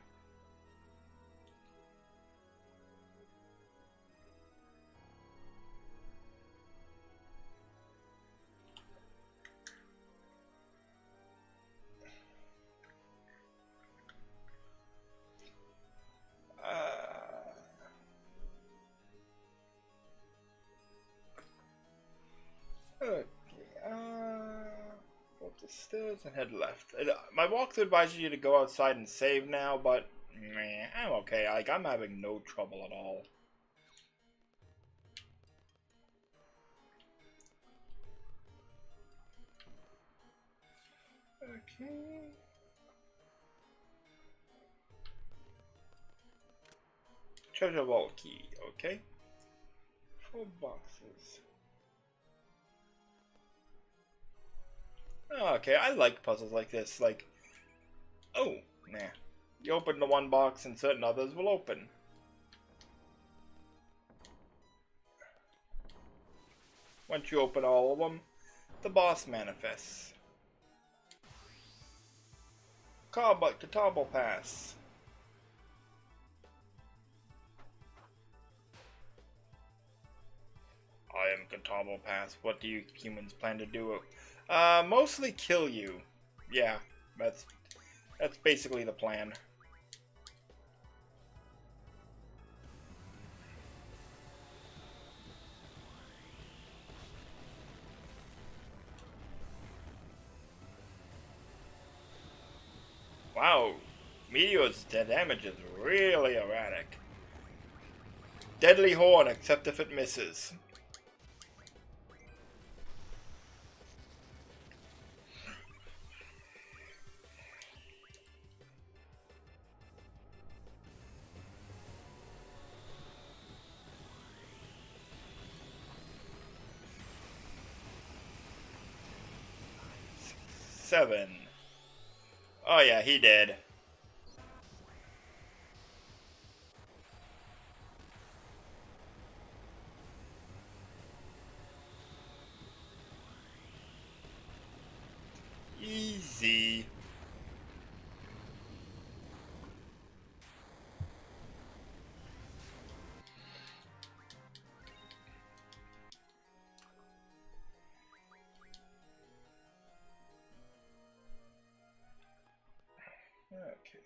Okay, go up the stairs and head left. My walkthrough advises you to go outside and save now, but meh, I'm okay. Like, I'm having no trouble at all. Okay. Treasure vault key, okay. 4 boxes. Okay, I like puzzles like this. Like, oh, nah. You open the one box and certain others will open. Once you open all of them, the boss manifests. Carbut Catawba Pass. I am Catawba Pass. What do you humans plan to do? Mostly kill you. Yeah, that's basically the plan. Wow, Meteor's damage is really erratic. Deadly Horn, except if it misses. Seven. Oh yeah, he did. Easy. Okay.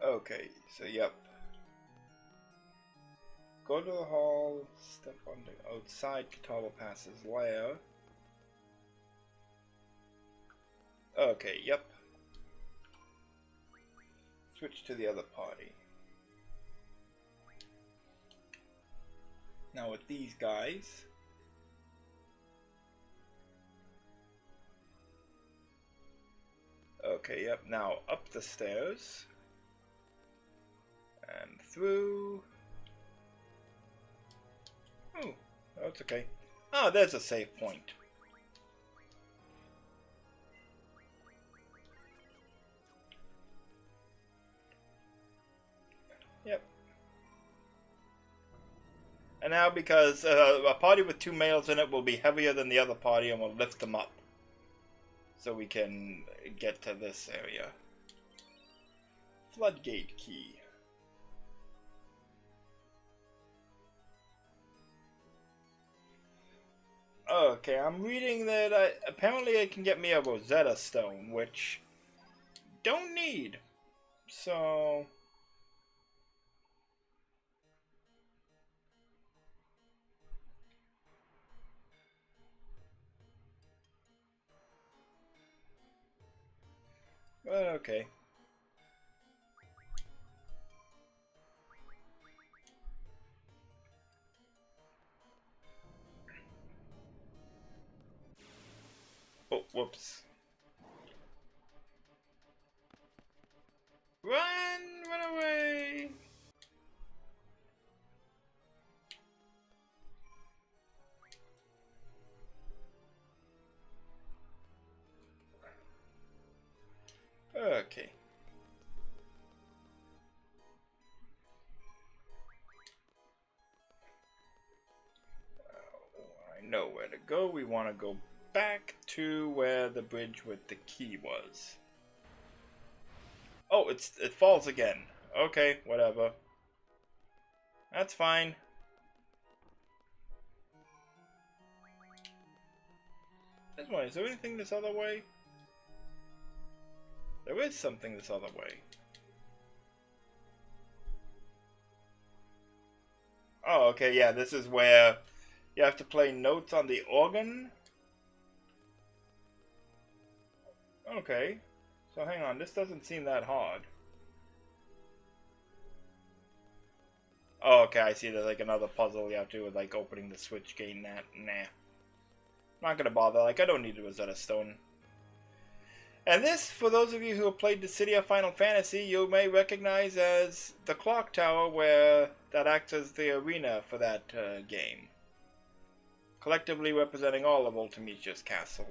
Okay, so yep. Go to the hall, step on the outside Catawba Pass's lair. Okay, yep. Switch to the other party. Now with these guys. Okay, yep, now up the stairs. And through. Oh, that's okay. Oh, there's a save point. Yep. And now because a party with 2 males in it will be heavier than the other party and we'll lift them up. So we can get to this area. Floodgate key. Okay, I'm reading that apparently it can get me a Rosetta Stone, which don't need. So okay. Oh, whoops. Run! Run away! to go. We want to go back to where the bridge with the key was. Oh, it falls again. Okay, whatever. That's fine. This one, is there anything this other way? There is something this other way. Oh, okay, yeah, this is where you have to play notes on the organ. Okay, so hang on, this doesn't seem that hard. Oh, okay, I see there's like another puzzle you have to do with like opening the switch, getting that. Nah. Not gonna bother, like I don't need a Rosetta Stone. And this, for those of you who have played the City of Final Fantasy, you may recognize as the clock tower where that acts as the arena for that game. Collectively representing all of Ultimecia's castle.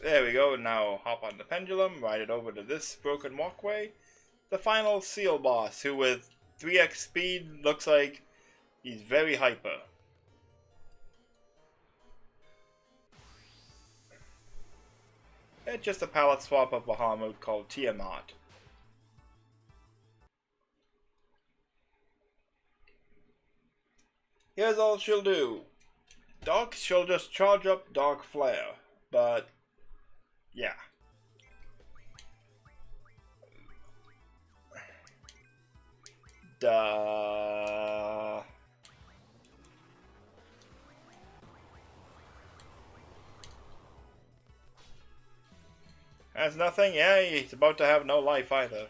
There we go, now hop on the pendulum, ride it over to this broken walkway. The final seal boss, who with 3x speed looks like he's very hyper. It's just a palette swap of Bahamut called Tiamat. Here's all she'll do. She'll just charge up Dark Flare, but yeah. Duh. That's nothing? Yeah, he's about to have no life either.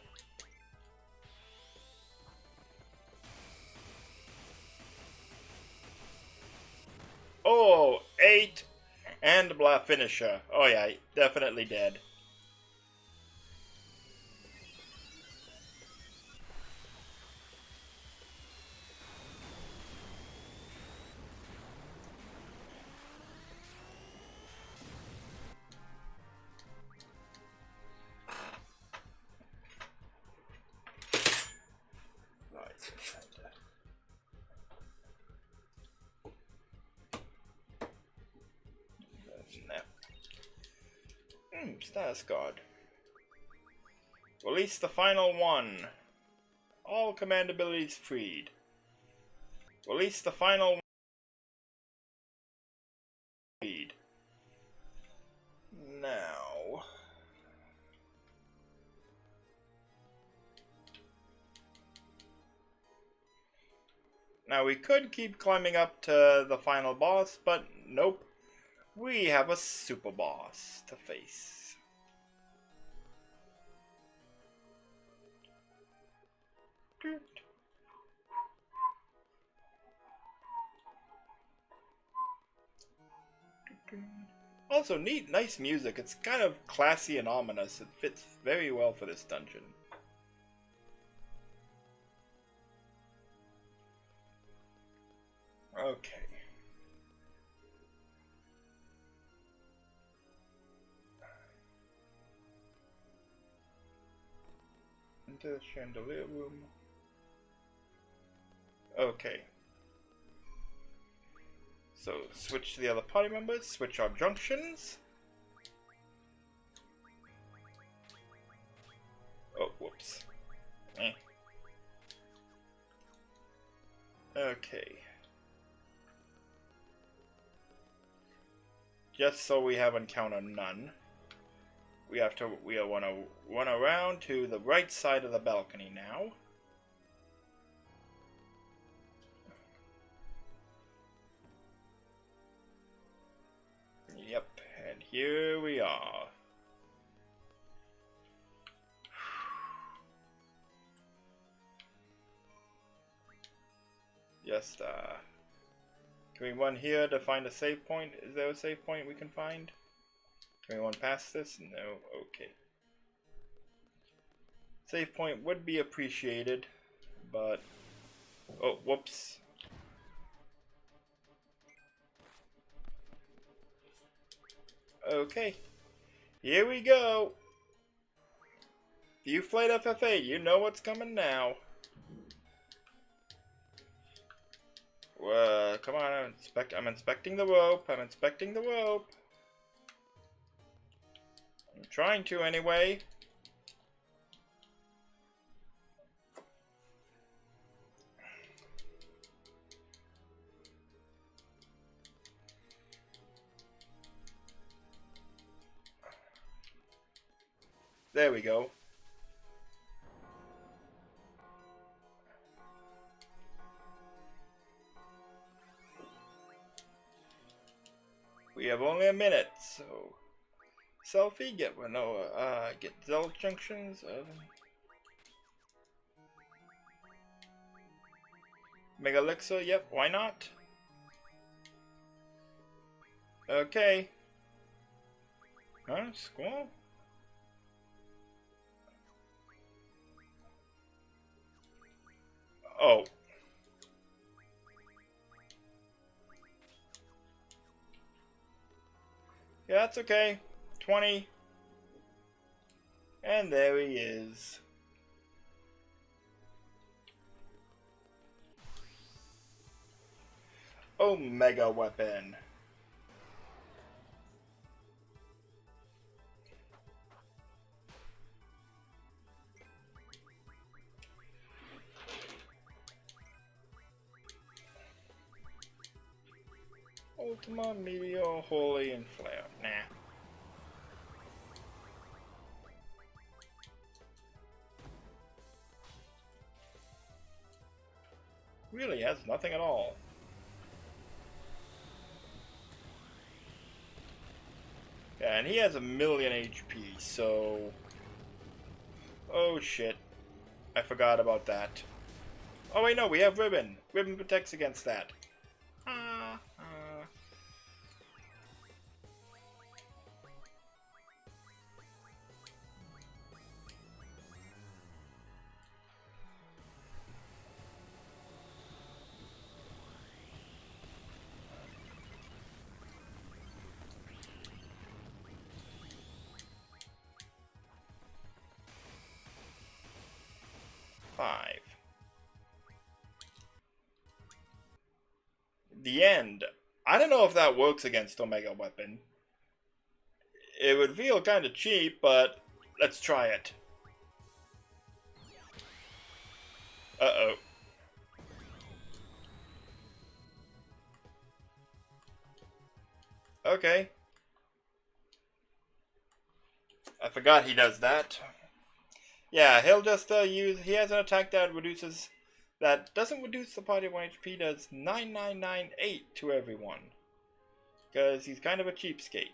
Oh, 8 and blah finisher. Oh yeah, definitely dead. Status guard. Release the final one. All command abilities freed. Release the final one. Freed. Now. Now we could keep climbing up to the final boss, but nope. We have a super boss to face. Also, nice music. It's kind of classy and ominous. It fits very well for this dungeon. Okay. Into the chandelier room. Okay. So, switch to the other party members, switch our junctions. Oh, whoops. Okay. Just so we have encounter none, we want to run around to the right side of the balcony now. Yep, and here we are. just can we run here to find a save point? Is there a save point we can find? Can we run past this? No. Okay. Save point would be appreciated, but oh, whoops. Okay. Here we go. If you played FF8, you know what's coming now. Come on, I'm inspecting the rope. I'm inspecting the rope. I'm trying to anyway. There we go. We have only a minute, so selfie, get Renoa, get Zell junctions. Mega Elixir, yep, why not? Okay. Huh? Squall? Oh. Yeah, that's okay. 20. And there he is. Omega weapon. Ultima, Meteor, Holy, and Flare. Nah. Really has nothing at all. Yeah, and he has 1,000,000 HP, so... Oh shit. I forgot about that. Oh wait, no, we have Ribbon. Ribbon protects against that. 5. The end. I don't know if that works against Omega Weapon. It would feel kind of cheap, but let's try it. Uh-oh. Okay. I forgot he does that. Yeah, he'll just he has an attack that reduces, that doesn't reduce the party 1 HP, does 9998 to everyone. Because he's kind of a cheapskate.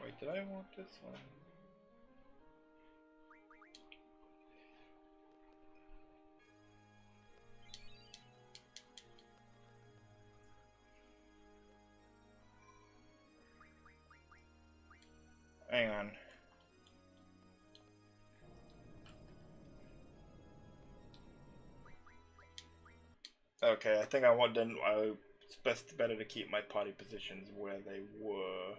Wait, did I want this one? Hang on. Okay, I think it's better to keep my party positions where they were.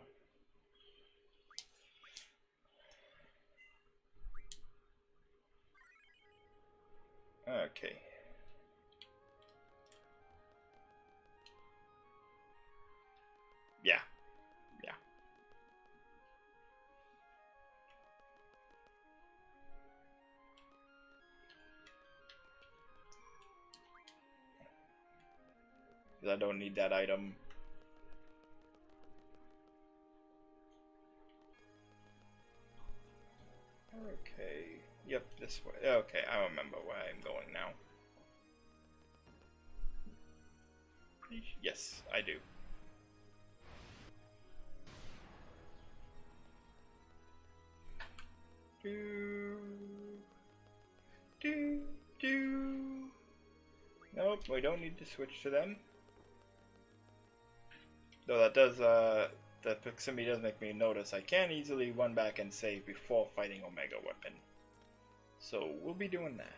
Okay. Yeah. Yeah. I don't need that item. Okay. Yep, this way. Okay, I remember where I'm going now. Yes, I do. Do, do, do. Nope, we don't need to switch to them. Though that does, the proximity does make me notice I can easily run back and save before fighting Omega Weapon. So we'll be doing that.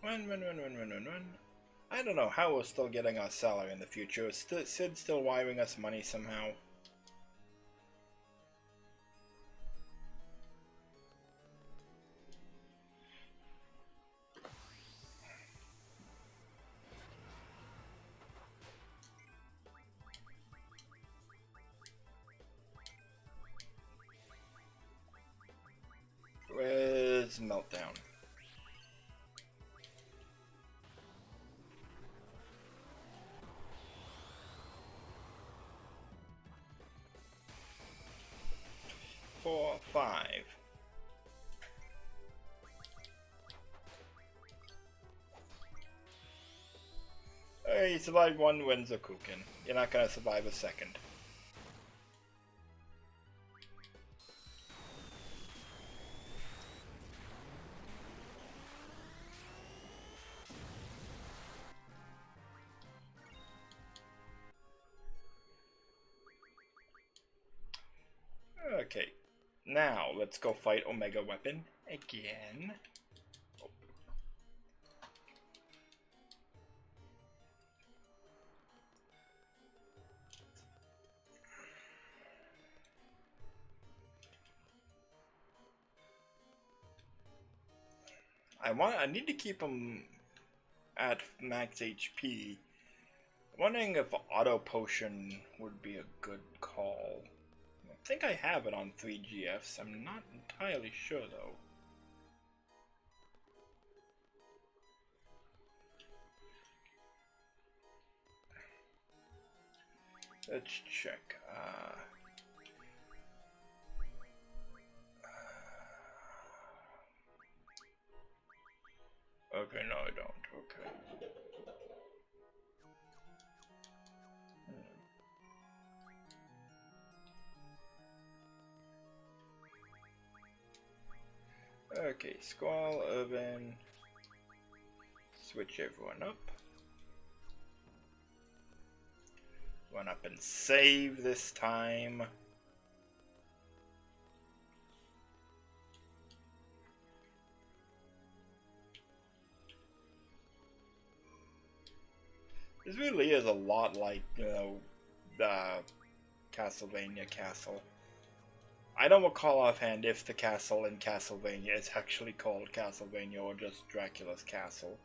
Run. I don't know how we're still getting our salary in the future. Is Sid still wiring us money somehow? Where's Meltdown? Four, five. Hey, you survived one Windsor Kukin. You're not gonna survive a second. Okay, now let's go fight Omega Weapon again. I need to keep him at max HP. I'm wondering if Auto Potion would be a good call. I think I have it on 3 GFs. I'm not entirely sure though. Let's check. Okay, no I don't. Okay. Okay, Squall, Urban. Switch everyone up. Run up and save this time. This really is a lot like, you know, the Castlevania castle. I don't recall offhand if the castle in Castlevania is actually called Castlevania or just Dracula's castle.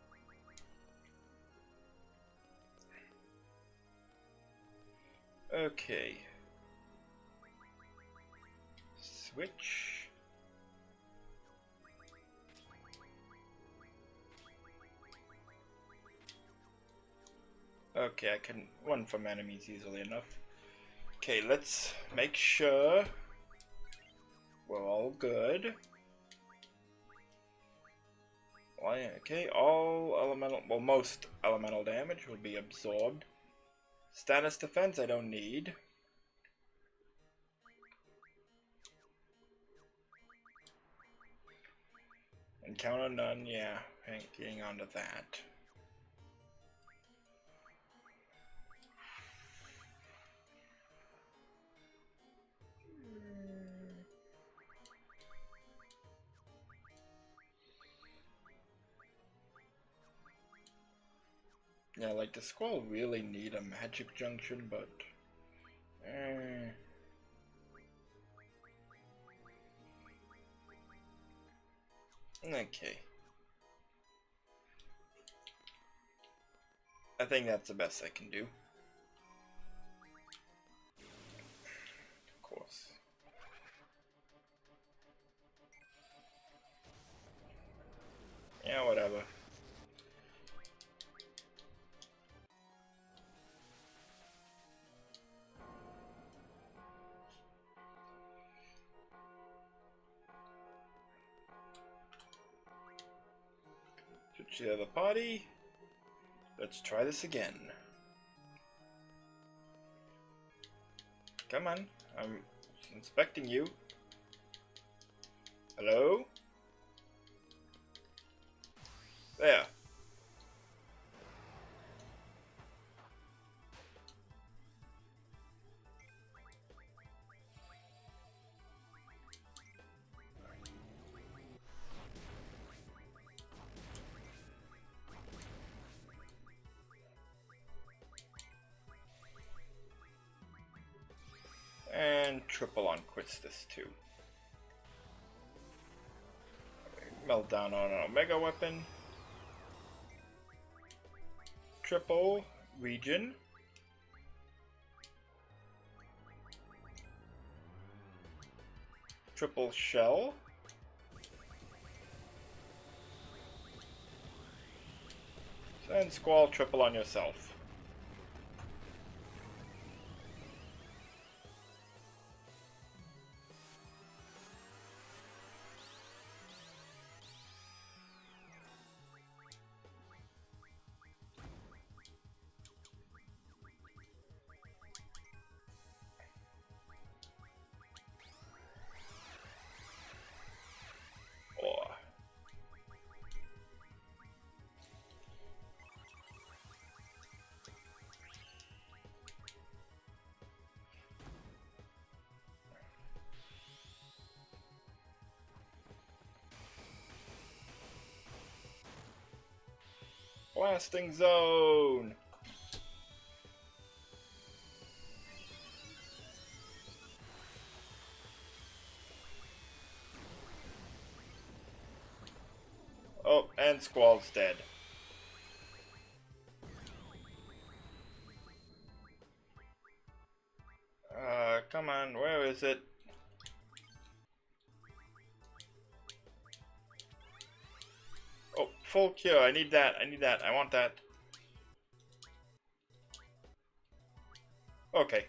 Okay. Switch. Okay, I can run from enemies easily enough. Okay, let's make sure we're all good. Okay, all elemental, well, most elemental damage will be absorbed. Status defense I don't need. Encounter none, yeah, getting onto that. Yeah, like, the Squall really need a magic junction, but... Okay. I think that's the best I can do. Of course. Yeah, whatever. Share the party. Let's try this again. Come on, I'm inspecting you. Hello? There. And triple on quits this too. Meltdown on an Omega weapon. Triple region. Triple shell. And Squall triple on yourself. Blasting zone! Oh, and Squall's dead. Come on, where is it? Oh, full cure, I need that, I want that. Okay.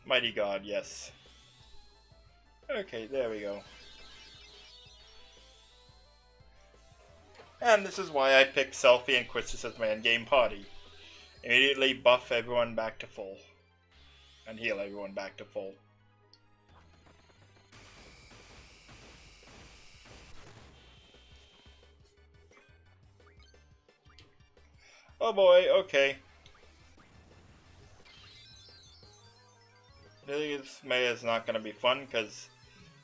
Mighty God, yes. Okay, there we go. And this is why I picked Selfie and Quistis as my endgame party. Immediately buff everyone back to full. And heal everyone back to full. Oh boy, okay. This May is not going to be fun because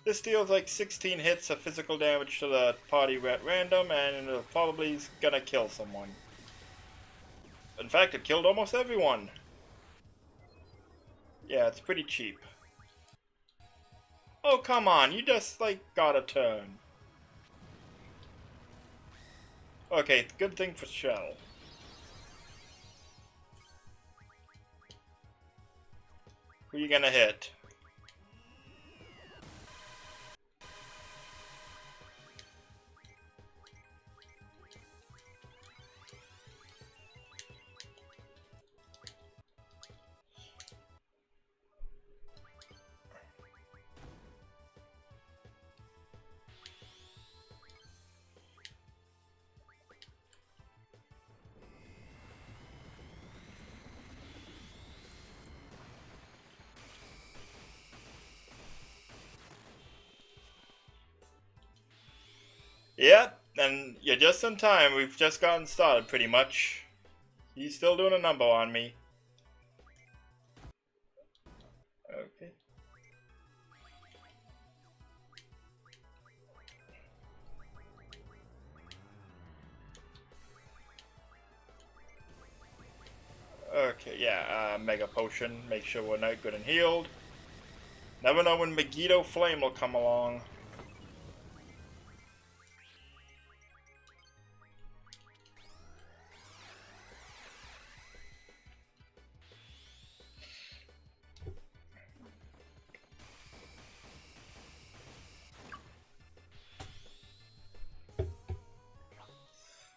this deals like 16 hits of physical damage to the party at random, and it's probably going to kill someone. In fact, it killed almost everyone. Yeah, it's pretty cheap. Oh, come on, you just like got a turn. Okay, good thing for Shell. Who are you gonna hit? Yep, and you're just in time. We've just gotten started, pretty much. He's still doing a number on me. Okay. Okay, yeah, Mega Potion. Make sure we're not good and healed. Never know when Megiddo Flame will come along.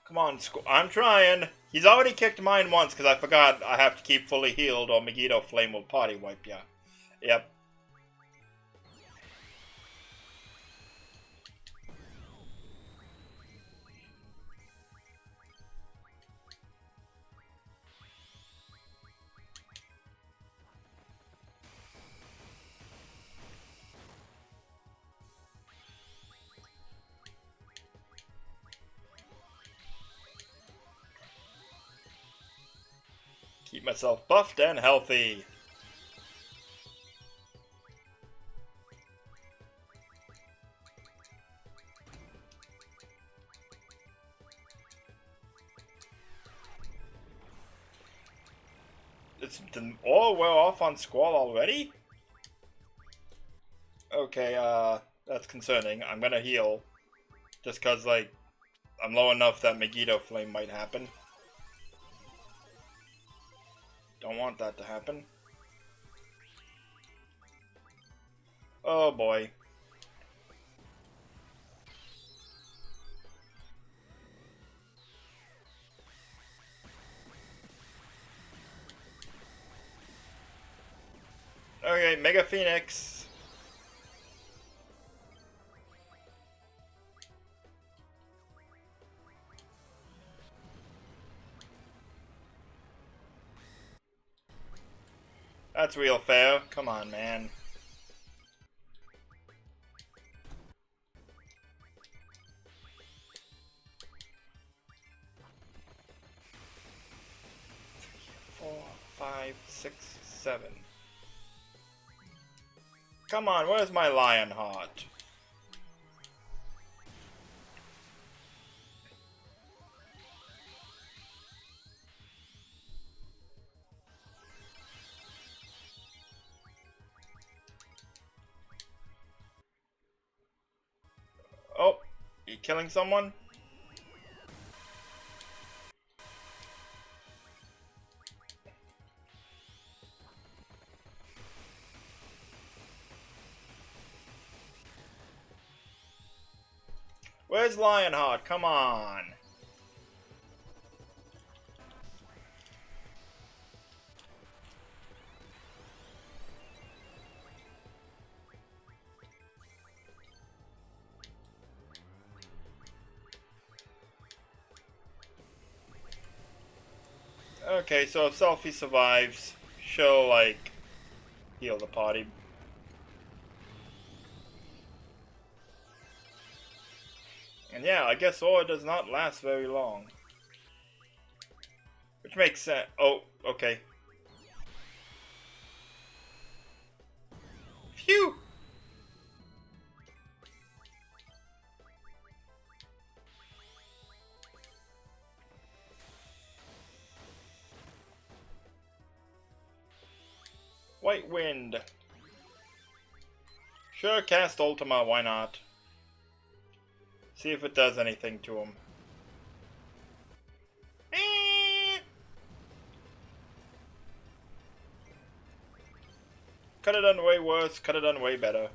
Come on, I'm trying. He's already kicked mine once because I forgot I have to keep fully healed or Megiddo Flame will party wipe ya. Yep. Keep myself buffed and healthy. Oh, we're off on Squall already? Okay, that's concerning. I'm gonna heal. Just cause, like, I'm low enough that Megiddo Flame might happen. Don't want that to happen. Oh boy. Okay, Mega Phoenix. That's real fair. Come on, man. Four, five, six, seven. Come on, where's my Lionheart? Oh, you killing someone? Where's Lionheart? Come on. Okay, so if Selfie survives, she'll, like, heal the party. And yeah, I guess Aura does not last very long. Which makes sense. Oh, okay. Phew! White Wind. Sure, cast Ultima, why not? See if it does anything to him. Could have done way worse, could have done way better.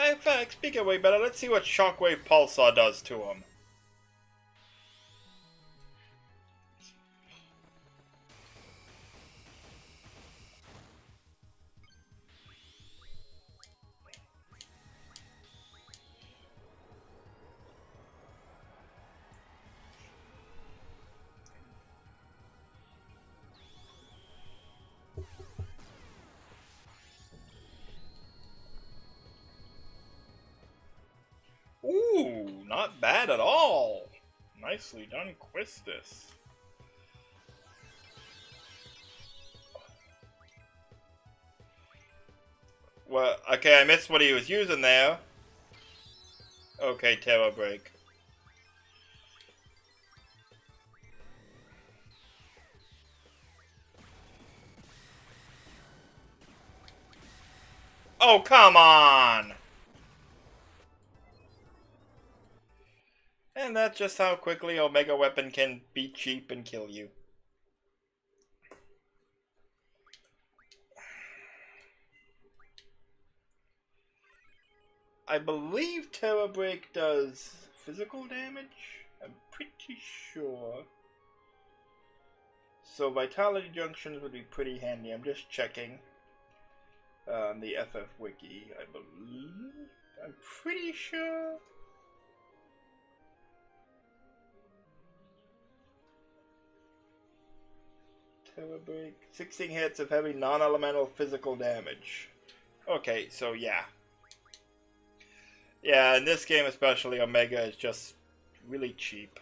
In fact, speaking of way better, let's see what Shockwave Pulsar does to him. Ooh, not bad at all. Nicely done, Quistis. Well, okay, I missed what he was using there. Okay, Terror Break. Oh, come on! And that's just how quickly Omega Weapon can be cheap and kill you. I believe Terror Break does physical damage? I'm pretty sure. So Vitality Junctions would be pretty handy. I'm just checking on the FF Wiki, I believe. I'm pretty sure. Terror Break. 16 hits of heavy non-elemental physical damage. Okay, so yeah. Yeah, in this game especially, Omega is just really cheap.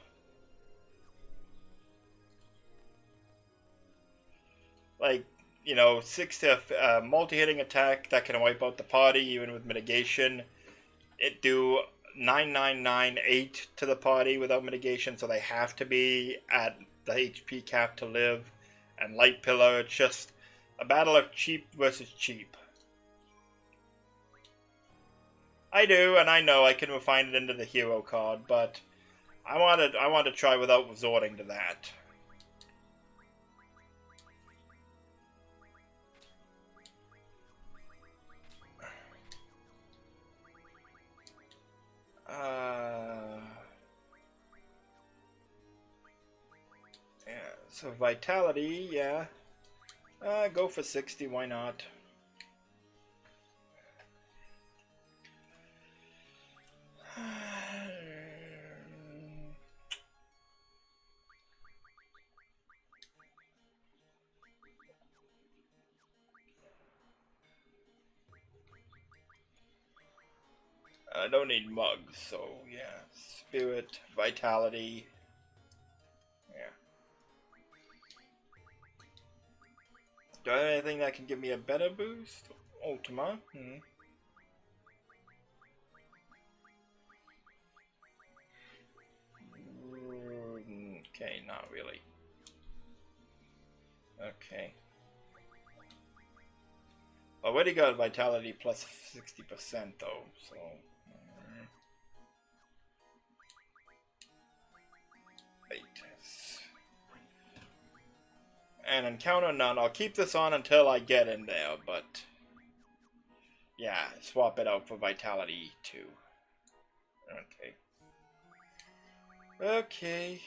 like, 6 to multi-hitting attack that can wipe out the party even with mitigation. It do 9998 to the party without mitigation, so they have to be at the HP cap to live. And light pillar, it's just a battle of cheap versus cheap. I do, and I know I can refine it into the hero card, but I want to try without resorting to that. Yeah, so vitality, yeah. Go for 60, why not? I don't need mugs, so yeah. Spirit, vitality. Yeah. Do I have anything that can give me a better boost? Ultima. Okay, not really. Okay. Already got vitality plus 60% though, so. Wait. And encounter none. I'll keep this on until I get in there, but yeah, swap it out for vitality too. Okay. Okay.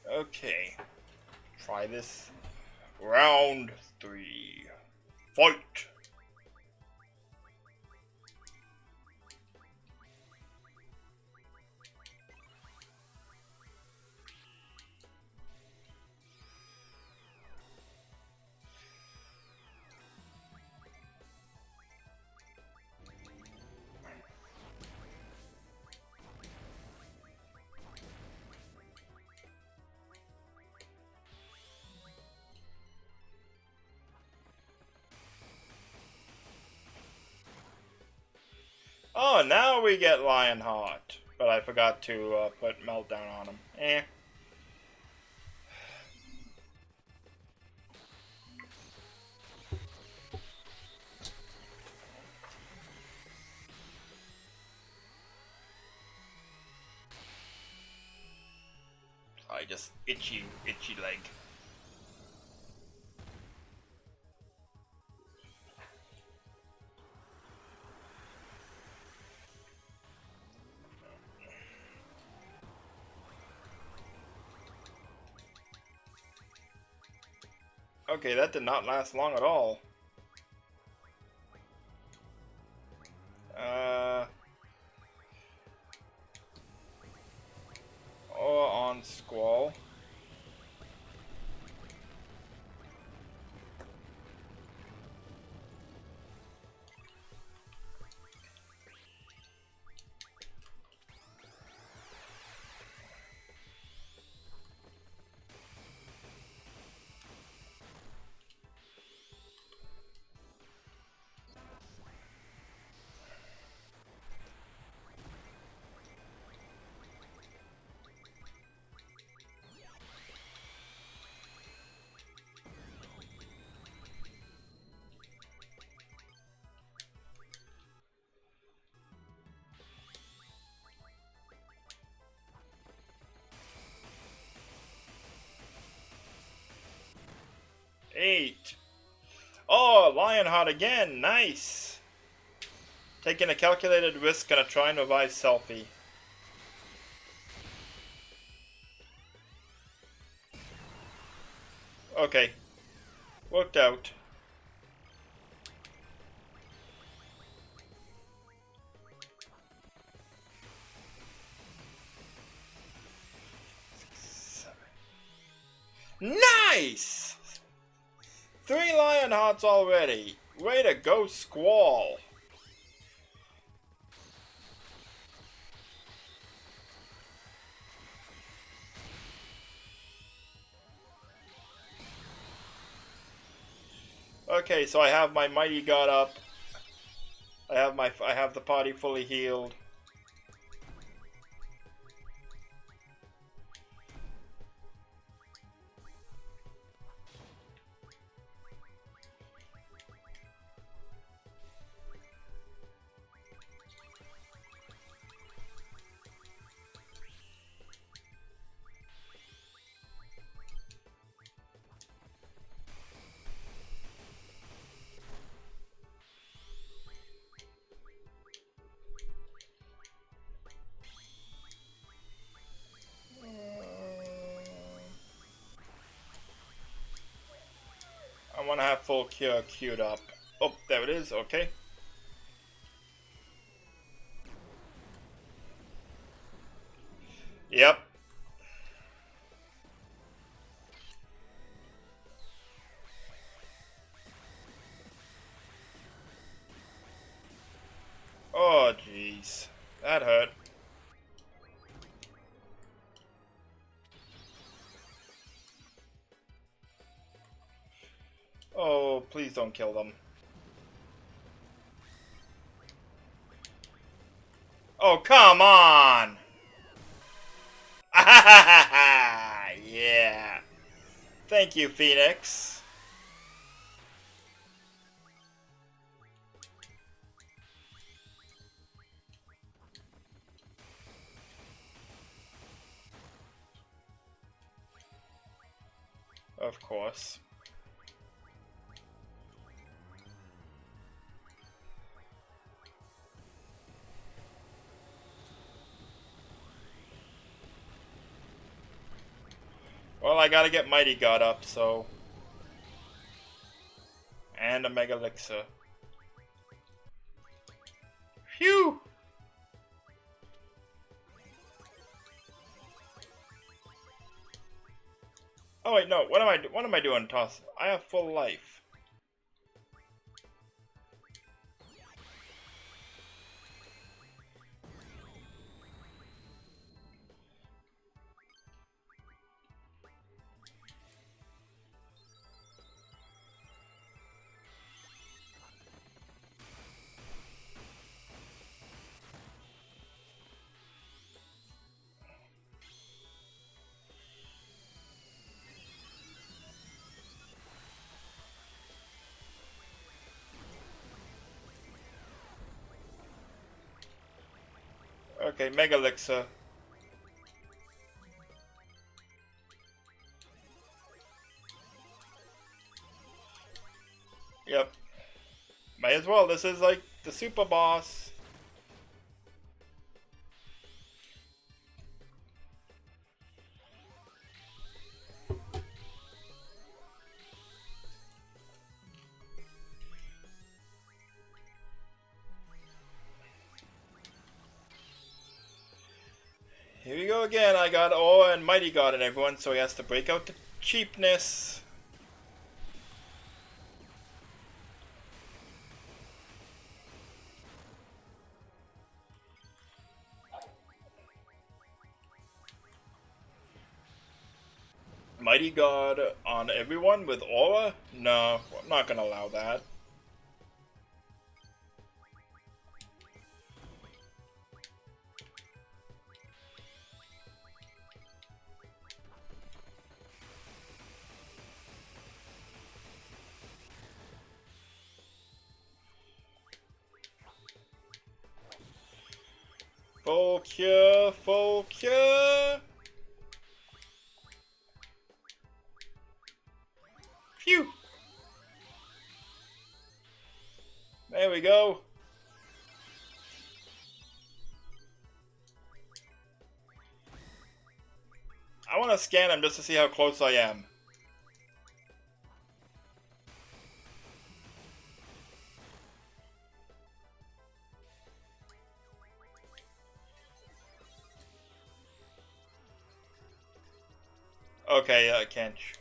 Okay. Try this. Round 3. Fight! Oh, now we get Lionheart. But I forgot to put Meltdown on him. Eh. I just itchy leg. Okay, that did not last long at all. Or on Squall. Eight. Oh, Lionheart again. Nice. Taking a calculated risk, gonna try and revive Selfie. Okay. Worked out. Nice! 3 lion hearts already. Way to go, Squall. Okay, so I have my mighty god up. I have the party fully healed. I want to have full cure queued up. Oh, there it is. Okay. Yep. Oh, jeez. That hurt. Oh, please don't kill them. Oh, come on! Yeah. Thank you, Phoenix. Of course. Well, I gotta get Mighty God up, so... And a Mega Elixir. Phew! Oh wait, no. What am I doing, Toss? I have full life. Okay, Mega Elixir. Yep. Might as well. This is like the super boss. Here we go again. I got Aura and Mighty God and everyone, so he has to break out the cheapness. Mighty God on everyone with Aura? No, I'm not gonna allow that. Full cure, full cure. Phew. There we go. I want to scan him just to see how close I am. Okay, Kench.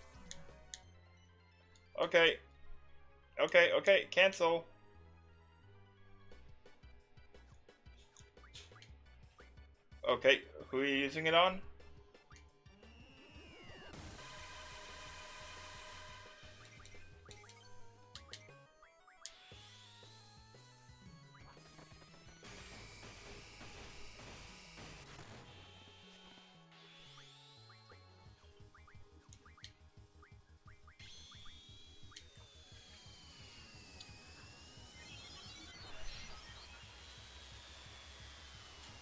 Okay. Okay, cancel. Okay, who are you using it on?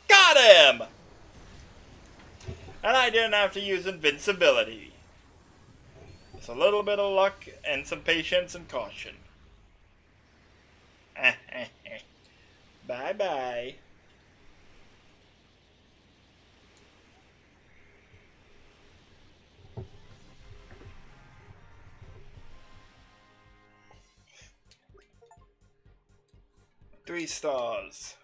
Got him! And I didn't have to use invincibility. Just a little bit of luck and some patience and caution. Bye-bye. Three stars.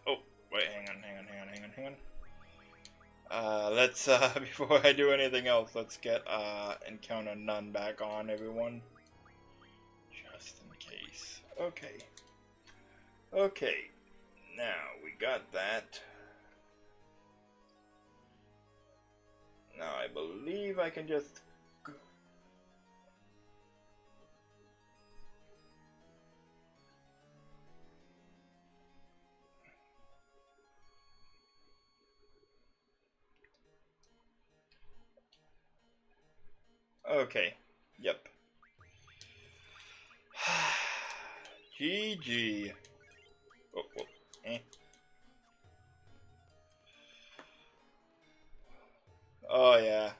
Oh, wait, hang on. Let's, before I do anything else, let's get, encounter none back on, everyone. Just in case. Okay. Okay. Now, we got that. Now, I believe I can just... Okay. Yep. GG. Oh, eh. Oh, yeah.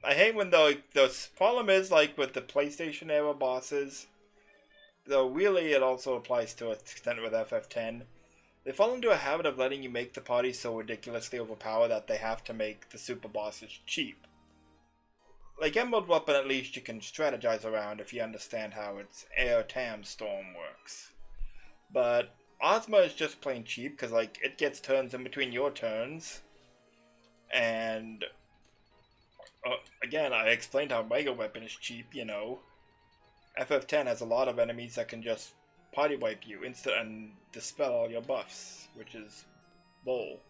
I hate when the problem is, like, with the PlayStation era bosses, though really it also applies to an extent with FF10, they fall into a habit of letting you make the party so ridiculously overpowered that they have to make the super bosses cheap. Like Emerald Weapon, at least you can strategize around if you understand how its air tam storm works. But Ozma is just plain cheap because, like, it gets turns in between your turns. And again, I explained how Mega Weapon is cheap, you know. FF10 has a lot of enemies that can just party wipe you instant and dispel all your buffs, which is bull.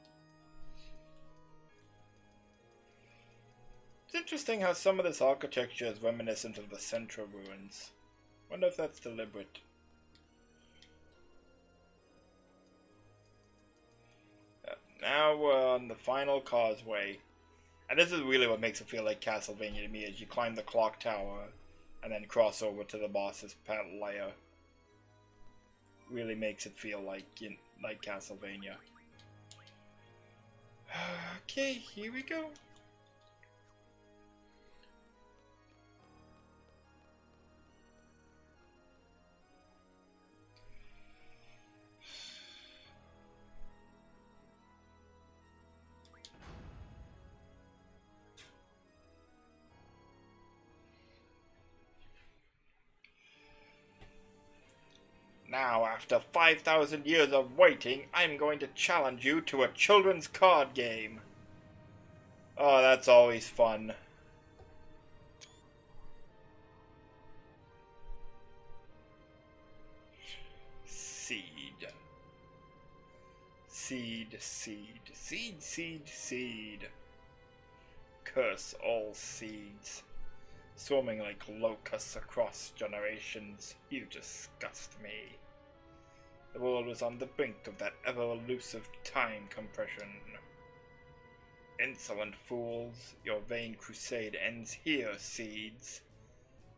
It's interesting how some of this architecture is reminiscent of the Centra ruins. Wonder if that's deliberate. Now we're on the final causeway. And this is really what makes it feel like Castlevania to me, is you climb the clock tower and then cross over to the boss's pet lair. Really makes it feel like Castlevania. Okay, here we go. Now, after 5,000 years of waiting, I'm going to challenge you to a children's card game. Oh, that's always fun. Seed. Seed, seed, seed, seed, seed. Curse all seeds. Swarming like locusts across generations, you disgust me. The world was on the brink of that ever-elusive time compression. Insolent fools, your vain crusade ends here, seeds.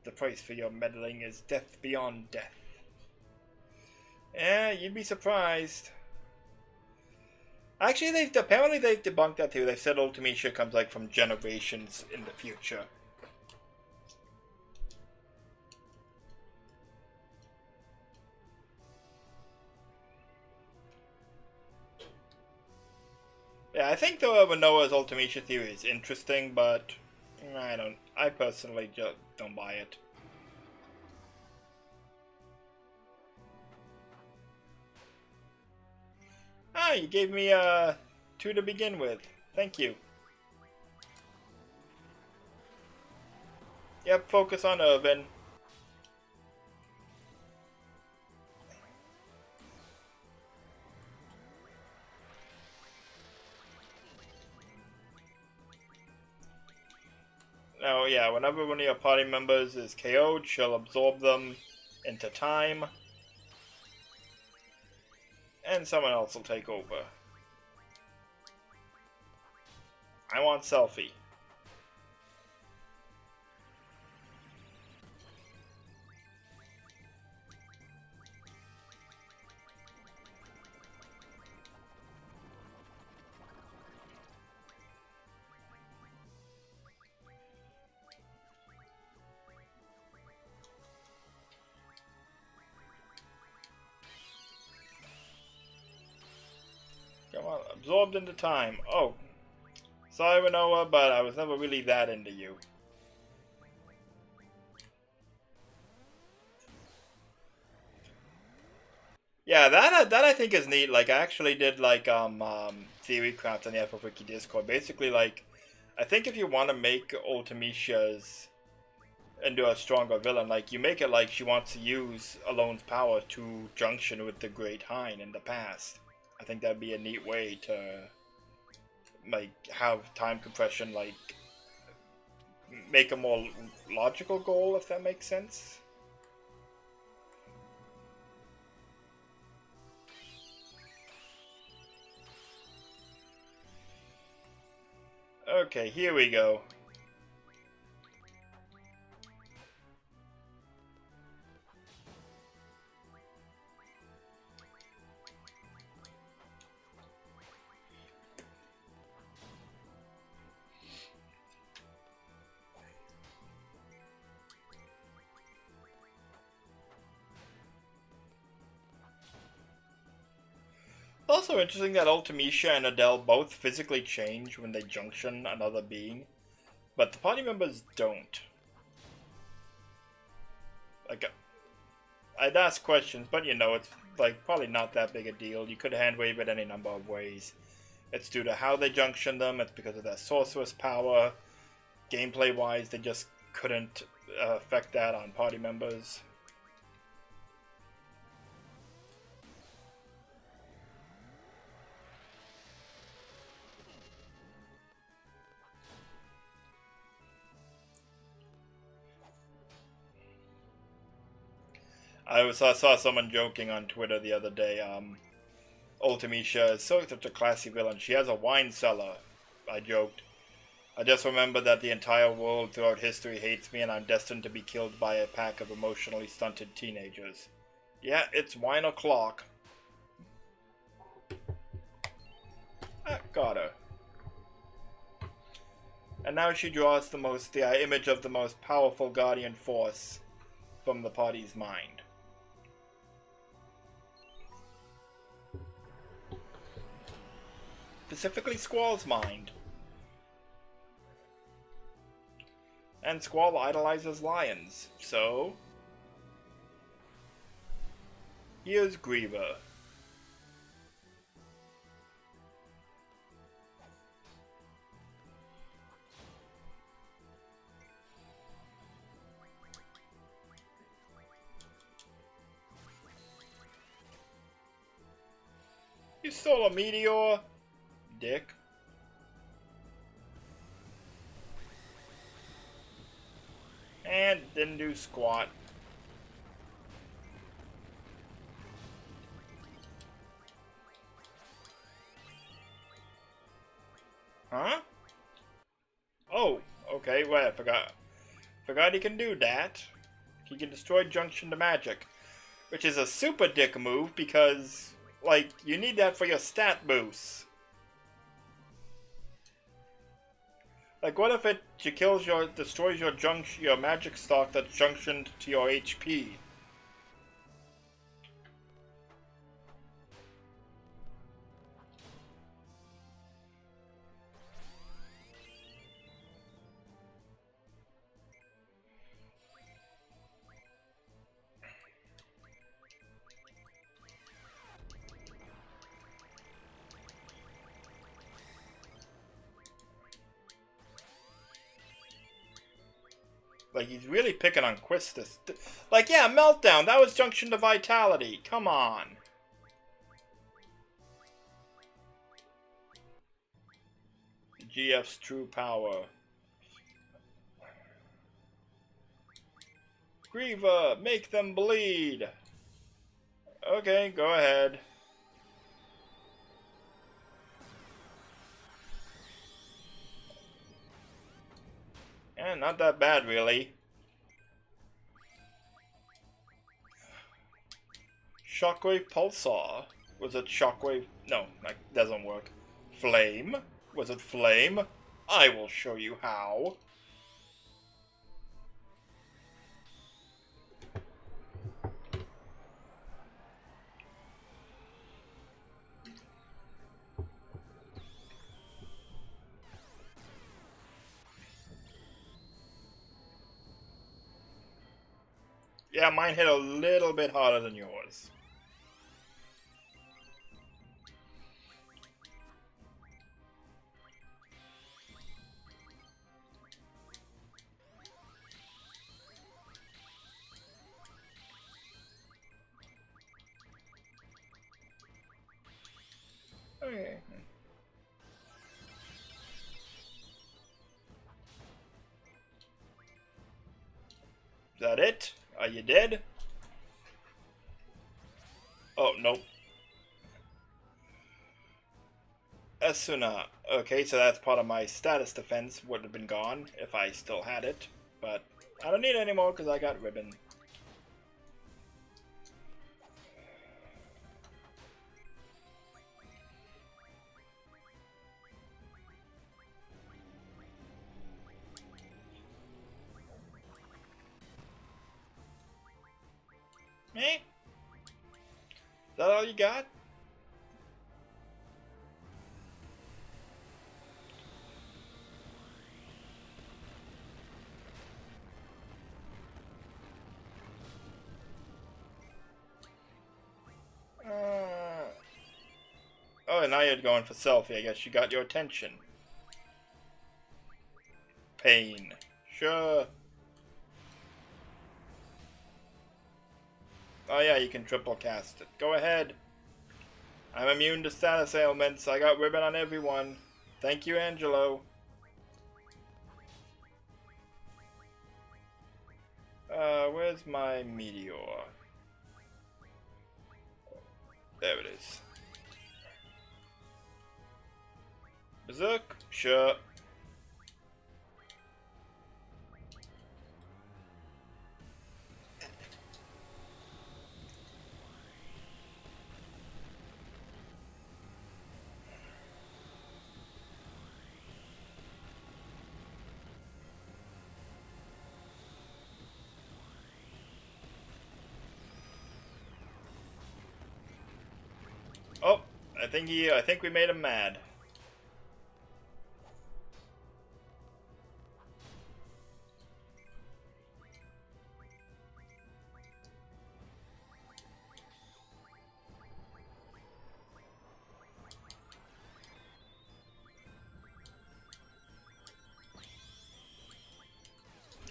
The price for your meddling is death beyond death. Yeah, you'd be surprised. Actually, apparently they've debunked that too. They've said Ultimecia comes like from generations in the future. Yeah, I think the Manoa's Ultimecia theory is interesting, but I personally just don't buy it. Ah, you gave me 2 to begin with. Thank you. Yep, focus on Irvin. Now, yeah, whenever one of your party members is KO'd, she'll absorb them into time. And someone else will take over. I want selfie. Come on, absorbed into time. Oh, sorry, Manoa, but I was never really that into you. Yeah, that I think is neat. Like, I actually did like theory craft on the FF Discord. Basically, like, I think if you want to make Ultimecia's into a stronger villain, like, you make it like she wants to use Alone's power to junction with the Great Hind in the past. I think that'd be a neat way to like have time compression like make a more logical goal, if that makes sense. Okay, here we go. Also interesting that Ultimecia and Adele both physically change when they junction another being, but the party members don't. Like, I'd ask questions, but you know, it's like probably not that big a deal. You could hand wave it any number of ways. It's due to how they junction them, it's because of their sorceress power. Gameplay wise, they just couldn't affect that on party members. I saw someone joking on Twitter the other day. Ultimecia is such a classy villain. She has a wine cellar. I joked. I just remember that the entire world throughout history hates me and I'm destined to be killed by a pack of emotionally stunted teenagers. Yeah, it's wine o'clock. Got her. And now she draws the image of the most powerful guardian force from the party's mind. Specifically Squall's mind. And Squall idolizes lions, so here's Griever. You stole a meteor, dick. And didn't do squat. Huh? Oh, okay, well, I forgot he can do that. He can destroy junction to magic. Which is a super dick move because, like, you need that for your stat boosts. Like, what if it destroys your magic stock that's junctioned to your HP? Like, he's really picking on Quistis. Like, yeah, Meltdown, that was Junction to Vitality. Come on. GF's true power. Griever, make them bleed. Okay, go ahead. Yeah, not that bad, really. Shockwave Pulsar. Was it Shockwave? No, that doesn't work. Flame? Was it Flame? I will show you how. Yeah, mine hit a little bit harder than yours. Okay. Is that it? Are you dead? Oh, nope. Asuna. Okay, so that's part of my status defense. Would have been gone if I still had it. But I don't need it anymore because I got ribbon. Eh? Is that all you got? Oh, and now you're going for selfie. I guess you got your attention. Pain. Sure. Oh yeah, you can triple cast it. Go ahead. I'm immune to status ailments. I got ribbon on everyone. Thank you, Angelo. Where's my meteor? There it is. Berserk? Sure. Oh, I think we made him mad.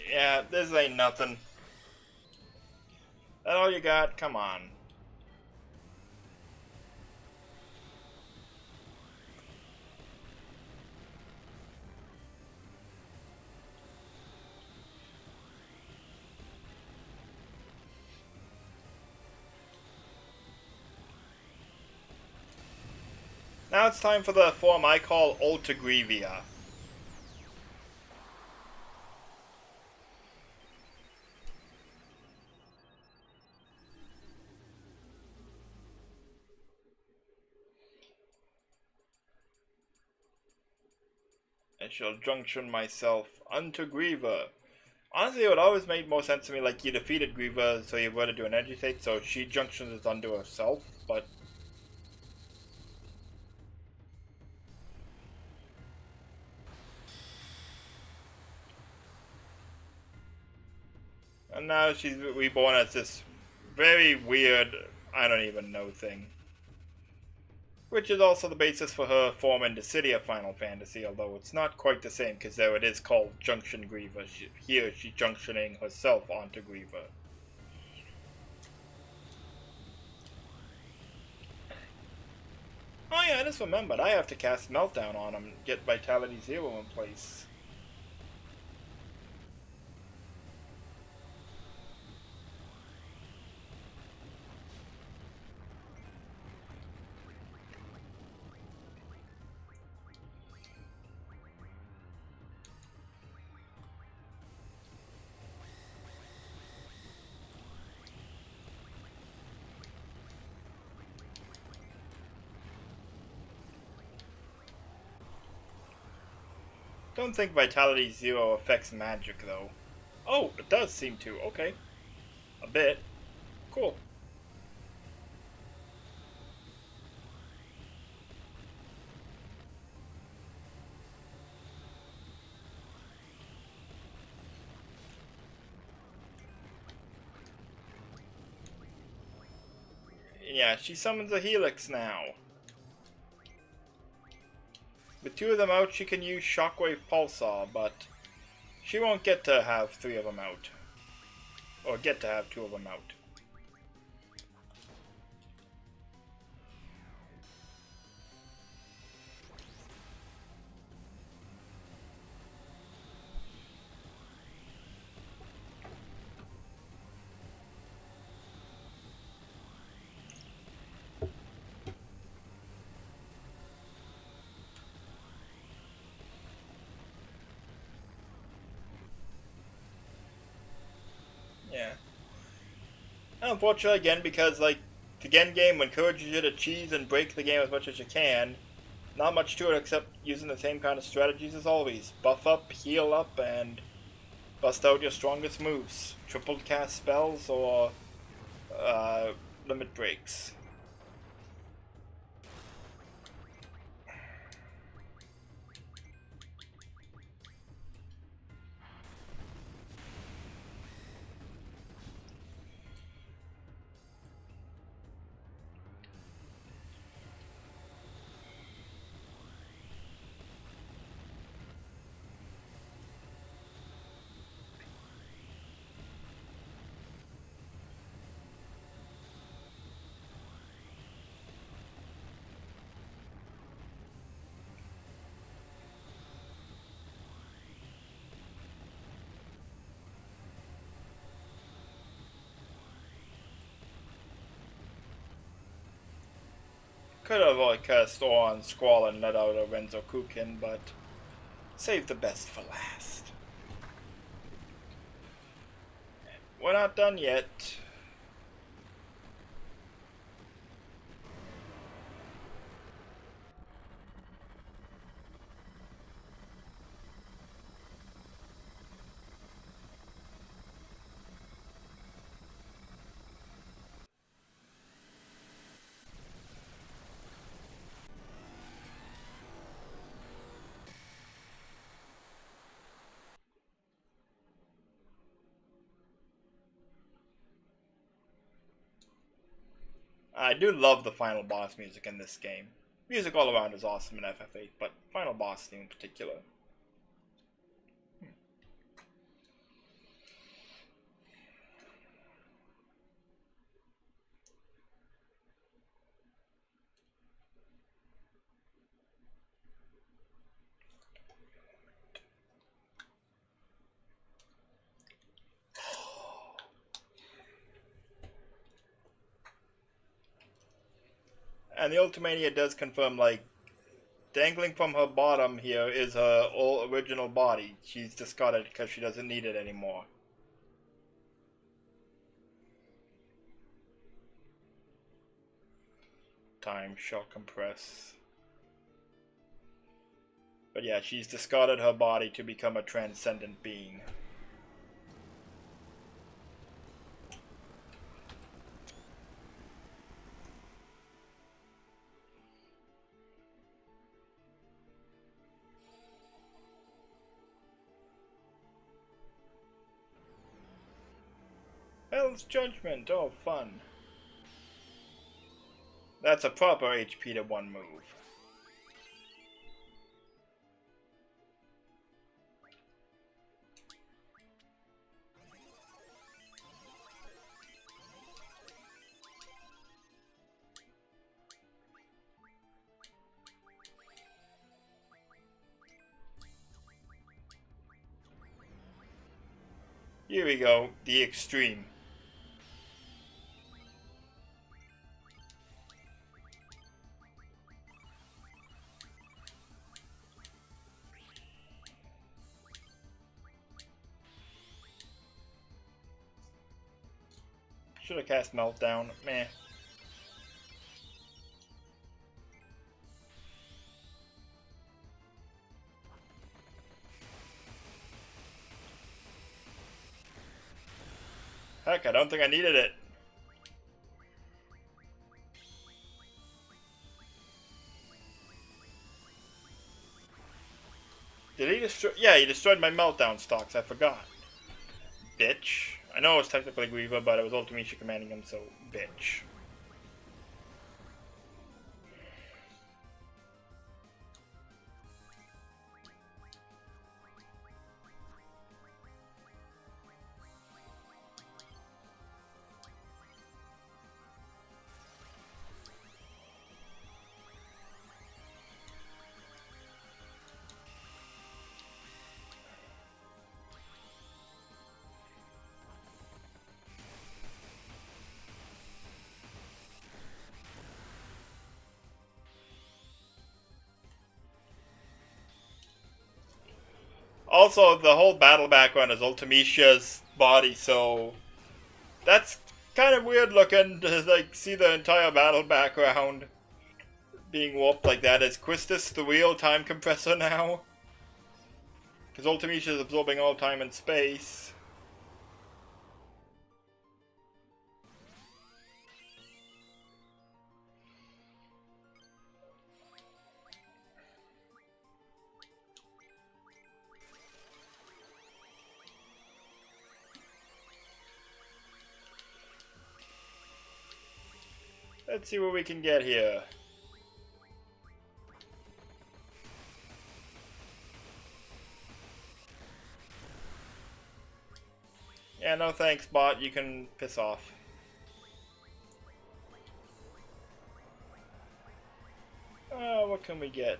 Yeah, this ain't nothing. That all you got? Come on. Now it's time for the form I call Ultigrevia. I shall junction myself unto Griever. Honestly, it would always make more sense to me, like, you defeated Griever, so you were to do an energy state, so she junctions it unto herself, but... And now she's reborn as this very weird, I don't even know thing. which is also the basis for her forming the city of Final Fantasy, although it's not quite the same because there it is called Junction Griever. Here she's junctioning herself onto Griever. Oh yeah, I just remembered. I have to cast Meltdown on him, get Vitality 0 in place. Don't think Vitality 0 affects magic, though. Oh, it does seem to. Okay. A bit. Cool. Yeah, she summons a Helix now. With 2 of them out, she can use Shockwave Pulsar, but she won't get to have 3 of them out. Or get to have 2 of them out. Yeah. Unfortunately, again, because, like, the Gen game encourages you to cheese and break the game as much as you can, not much to it except using the same kind of strategies as always. Buff up, heal up, and bust out your strongest moves. Triple cast spells or limit breaks. Could have like cast on Squall and let out a Renzo Kukin, but save the best for last. We're not done yet. I do love the final boss music in this game. Music all around is awesome in FF8, but final boss theme in particular. And the Ultimania does confirm, like, dangling from her bottom here is her original body. She's discarded because she doesn't need it anymore. Time shall compress. But yeah, she's discarded her body to become a transcendent being. Hell's Judgment, oh fun. That's a proper HP to 1 move. Here we go, the extreme. Should have cast Meltdown. Meh. Heck, I don't think I needed it. Did he destroy? Yeah, he destroyed my Meltdown stocks. I forgot. Bitch. I know it was technically Griever, but it was Ultimisha commanding him, so bitch. Also, the whole battle background is Ultimisha's body, so that's kind of weird looking to like see the entire battle background being warped like that. Is Quistis the real time compressor now? Because Ultimisha is absorbing all time and space. Let's see what we can get here. Yeah, no thanks, bot. You can piss off. What can we get?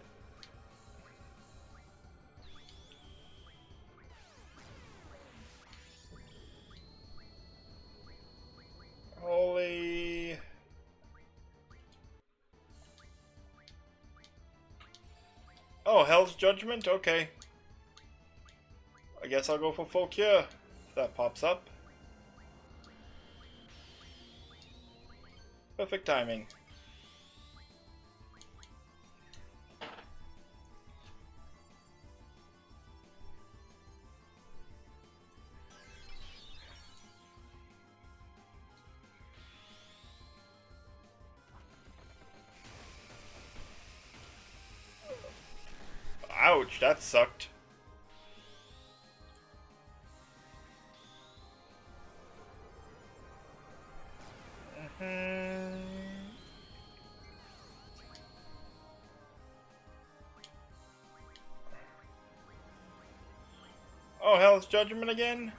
Holy... Oh, Hell's Judgment? Okay. I guess I'll go for full cure if that pops up. Perfect timing. Ouch, that sucked. Oh, Hell's Judgment again?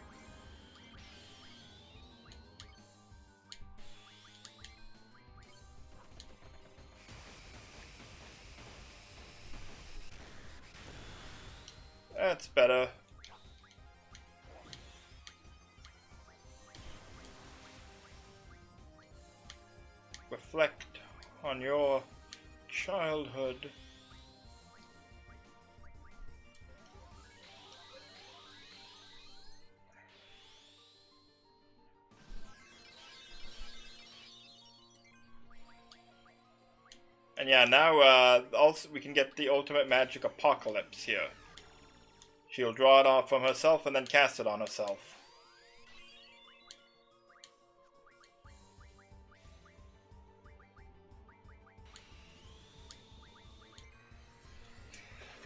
That's better. Reflect on your childhood. And yeah, now also we can get the ultimate magic Apocalypse here. She'll draw it off from herself and then cast it on herself.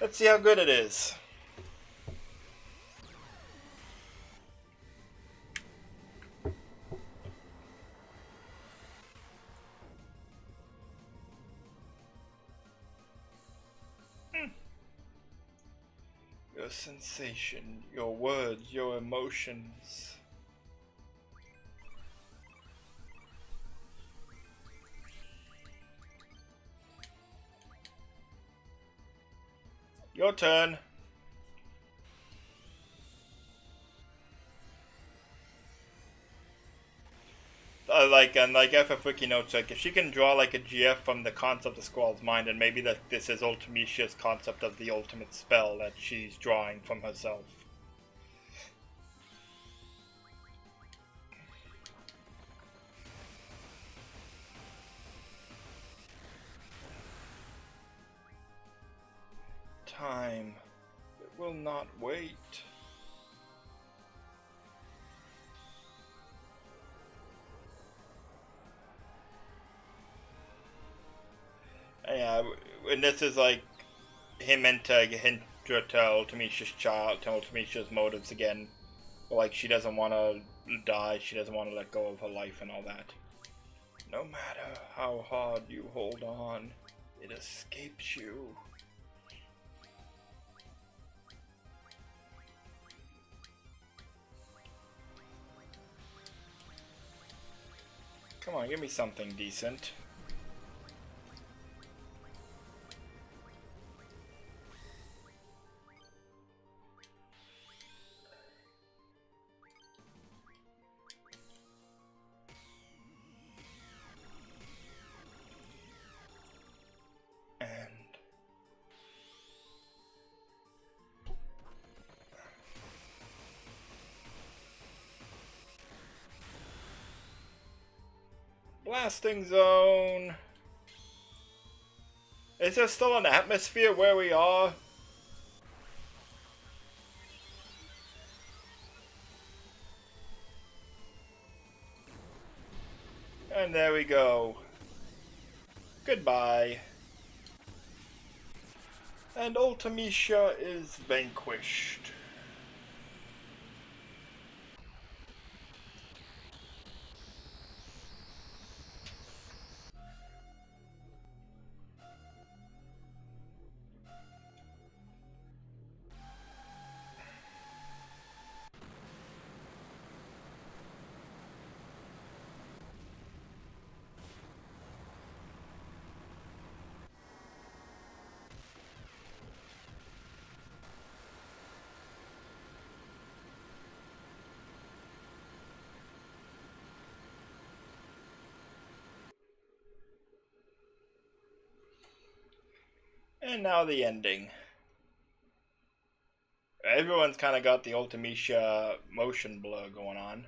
Let's see how good it is. your sensation, your words, your emotions. Your turn. Like if a freaking notes, like if she can draw like a GF from the concept of Squall's mind, and maybe that this is Ultimicia's concept of the ultimate spell that she's drawing from herself. Time. It will not wait. Yeah, and this is like him into hint to Ultimicia's child, to Ultimicia's motives again. Like she doesn't want to die, she doesn't want to let go of her life and all that. No matter how hard you hold on, it escapes you. Come on, give me something decent. Blasting zone. Is there still an atmosphere where we are? And there we go. Goodbye. And Ultimicia is vanquished. And now the ending. Everyone's kind of got the Ultimicia motion blur going on.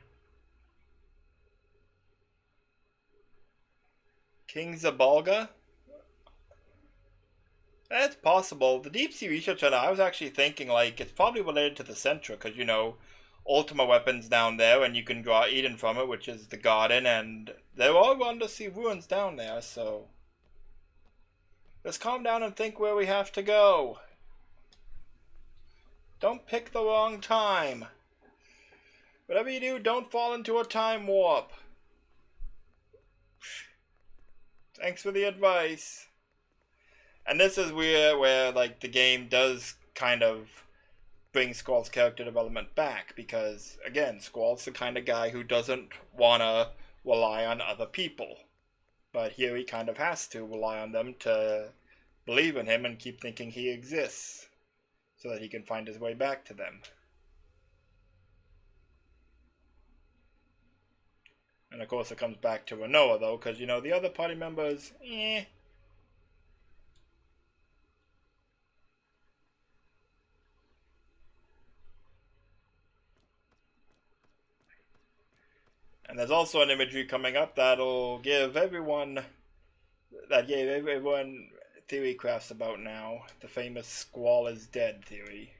King Zabalga? That's possible. The deep sea research on it, I was actually thinking like it's probably related to the Centra, because you know, Ultima weapons down there, and you can draw Eden from it, which is the garden, and they're all undersea ruins down there, so let's calm down and think where we have to go. Don't pick the wrong time. Whatever you do, don't fall into a time warp. Thanks for the advice. And this is where like the game does kind of bring Squall's character development back, because again, Squall's the kind of guy who doesn't wanna rely on other people. But here he kind of has to rely on them to believe in him and keep thinking he exists, so that he can find his way back to them. And of course it comes back to Renoa though, because you know, the other party members, And there's also an imagery coming up that'll give everyone, that gave everyone theory crafts about now. The famous Squall is dead theory.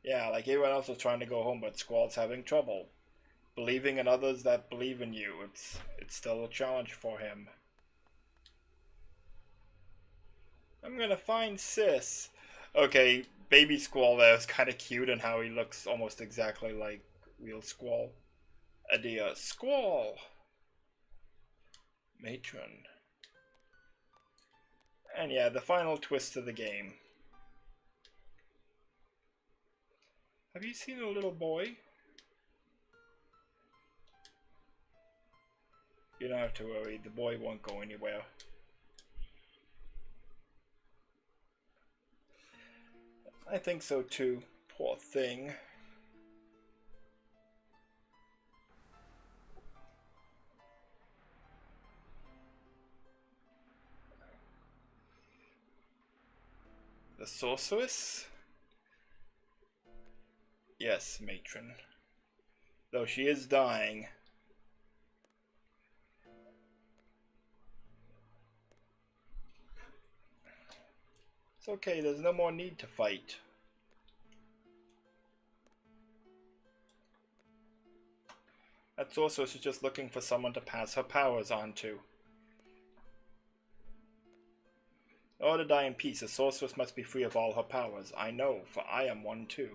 Yeah, like everyone else was trying to go home, but Squall's having trouble. Believing in others that believe in you, it's still a challenge for him. I'm gonna find Sis. Okay, baby Squall there is kind of cute, and how he looks almost exactly like real Squall. Adia Squall. Matron. And yeah, the final twist of the game. Have you seen a little boy? You don't have to worry, the boy won't go anywhere. I think so too. Poor thing. The sorceress? Yes, matron. Though she is dying. It's okay, there's no more need to fight. That sorceress is just looking for someone to pass her powers on to. In order to die in peace, a sorceress must be free of all her powers. I know, for I am one too.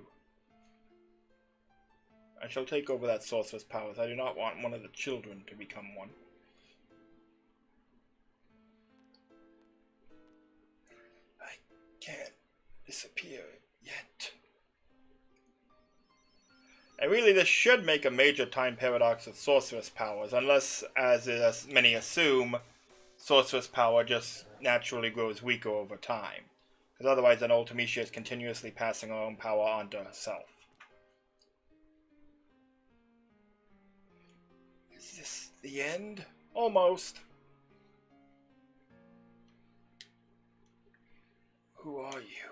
I shall take over that sorceress' powers. I do not want one of the children to become one. I can't disappear yet. And really, this should make a major time paradox with sorceress powers, unless, as many assume, sorceress power just naturally grows weaker over time. Because otherwise, then Ultimecia is continuously passing her own power onto herself. Is this the end? Almost. Who are you?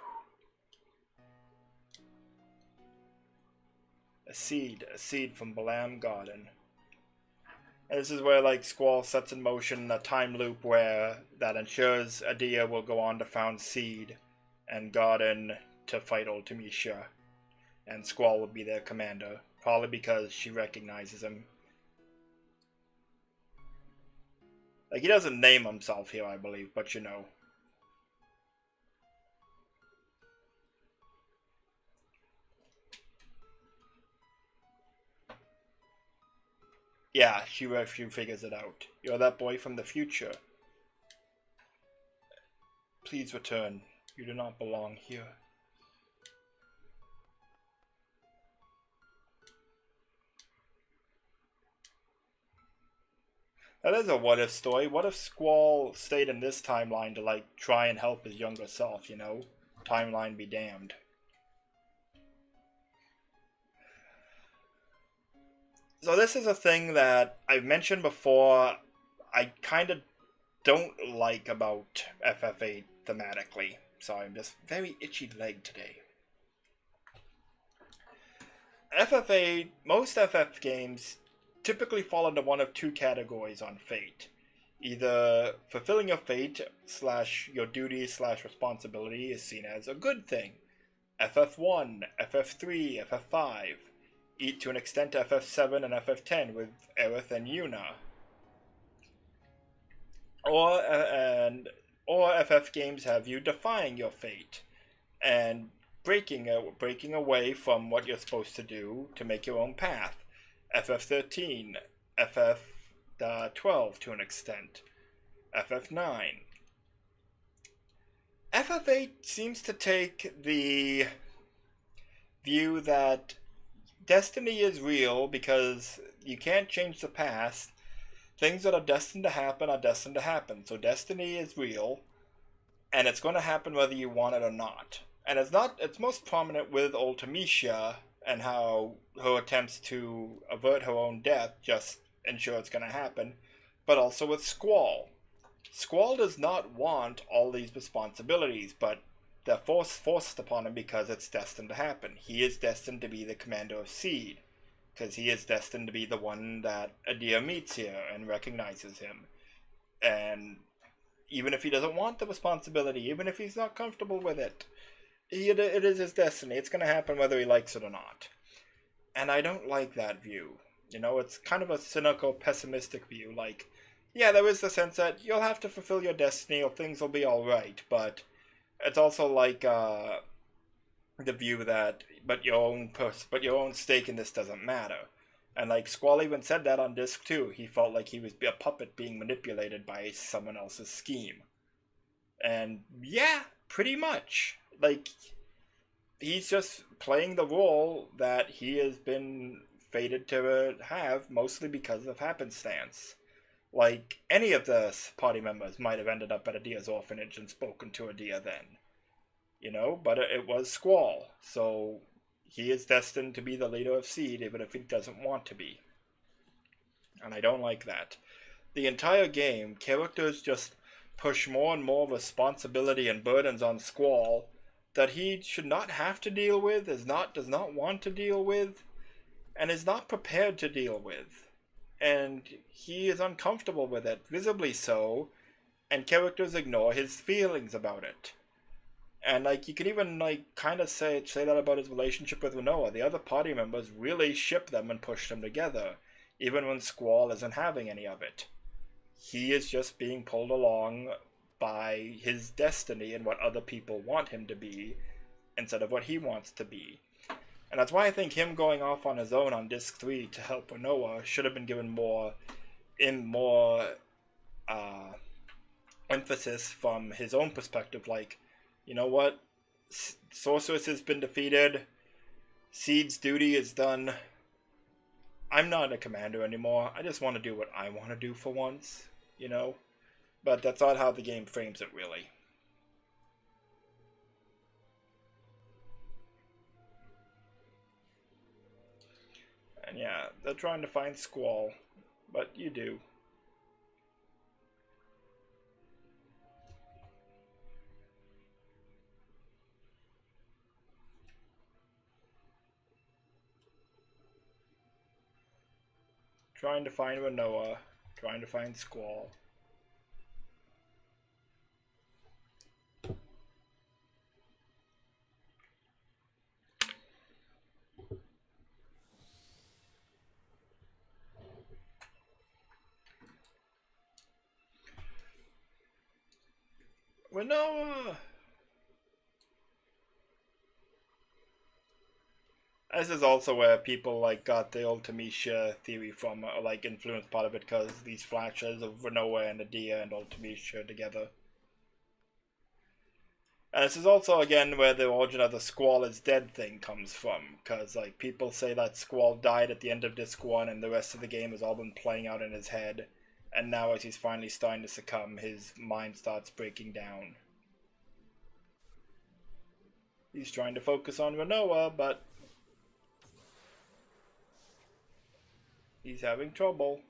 A seed from Balam Garden. And this is where, like, Squall sets in motion a time loop where that ensures Adia will go on to found Seed and Garden to fight Ultimecia. And Squall will be their commander, probably because she recognizes him. Like, he doesn't name himself here, I believe, but you know. Yeah, she figures it out. You're that boy from the future. Please return. You do not belong here. That is a what if story. What if Squall stayed in this timeline to, like, try and help his younger self, you know? Timeline be damned. So this is a thing that I've mentioned before. I kind of don't like about FF8 thematically. So I'm just very itchy leg today. FF8, most FF games typically fall into one of two categories on fate. Either fulfilling your fate / your duty / responsibility is seen as a good thing. FF1, FF3, FF5, to an extent FF7 and FF10 with Aerith and Yuna. Or FF games have you defying your fate and breaking away from what you're supposed to do to make your own path. FF13, FF12 to an extent, FF9. FF8 seems to take the view that destiny is real because you can't change the past. Things that are destined to happen are destined to happen. So destiny is real, and it's going to happen whether you want it or not. And it's most prominent with Ultimecia and how her attempts to avert her own death just ensure it's going to happen, but also with Squall. Squall does not want all these responsibilities, but they're forced upon him because it's destined to happen. He is destined to be the commander of Seed, because he is destined to be the one that Adia meets here and recognizes him. And even if he doesn't want the responsibility, even if he's not comfortable with it, it is his destiny. It's going to happen whether he likes it or not. And I don't like that view. You know, it's kind of a cynical, pessimistic view. Like, yeah, there is the sense that you'll have to fulfill your destiny or things will be alright, but it's also like the view that but your own stake in this doesn't matter. And like Squall even said that on disc 2. He felt like he was a puppet being manipulated by someone else's scheme. And yeah, pretty much. Like, he's just playing the role that he has been fated to have, mostly because of happenstance. Like, any of the party members might have ended up at Adia's orphanage and spoken to Adia then, but it was Squall, so he is destined to be the leader of Seed, even if he doesn't want to be. And I don't like that. The entire game, characters just push more and more responsibility and burdens on Squall that he should not have to deal with, does not want to deal with, and is not prepared to deal with. And he is uncomfortable with it, visibly so, and characters ignore his feelings about it. And you can even kind of say that about his relationship with Rinoa. The other party members really ship them and push them together, even when Squall isn't having any of it. He is just being pulled along by his destiny and what other people want him to be, instead of what he wants to be. And that's why I think him going off on his own on Disc 3 to help Rinoa should have been given more emphasis from his own perspective. Like, you know what? Sorceress has been defeated. Seed's duty is done. I'm not a commander anymore. I just want to do what I want to do for once, But that's not how the game frames it, really. And yeah, they're trying to find Squall, but you do. Trying to find Rinoa, trying to find Squall. Rinoa! This is also where people got the Ultimecia theory from, or influenced part of it, because these flashes of Rinoa and Adia and Ultimecia together. And this is also again where the origin of the Squall is dead thing comes from, because people say that Squall died at the end of Disc 1 and the rest of the game has all been playing out in his head, and now as he's finally starting to succumb, his mind starts breaking down. He's trying to focus on Rinoa, but he's having trouble.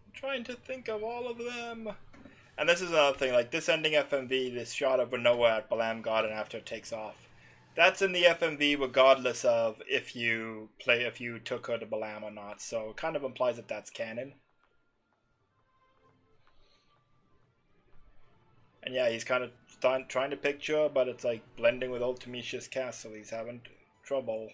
I'm trying to think of all of them. And this is another thing, this ending FMV, this shot of Rinoa at Balam Garden after it takes off. That's in the FMV regardless of if you took her to Balam or not, so it kind of implies that that's canon. And yeah, he's kind of trying to picture, but it's blending with Ultimecia's castle. He's having trouble.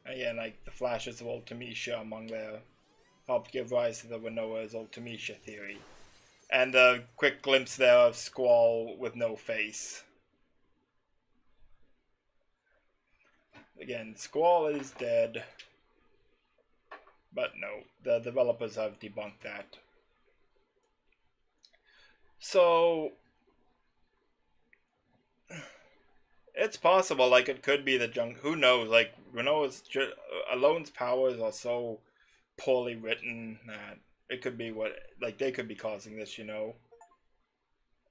Again, the flashes of Ultimecia among their helped give rise to the Rinoa's Ultimecia theory. And a quick glimpse there of Squall with no face. Again, Squall is dead. But no, the developers have debunked that. So it's possible, it could be the junk. Who knows? Rinoa's Alone's powers are so poorly written that it could be what, they could be causing this,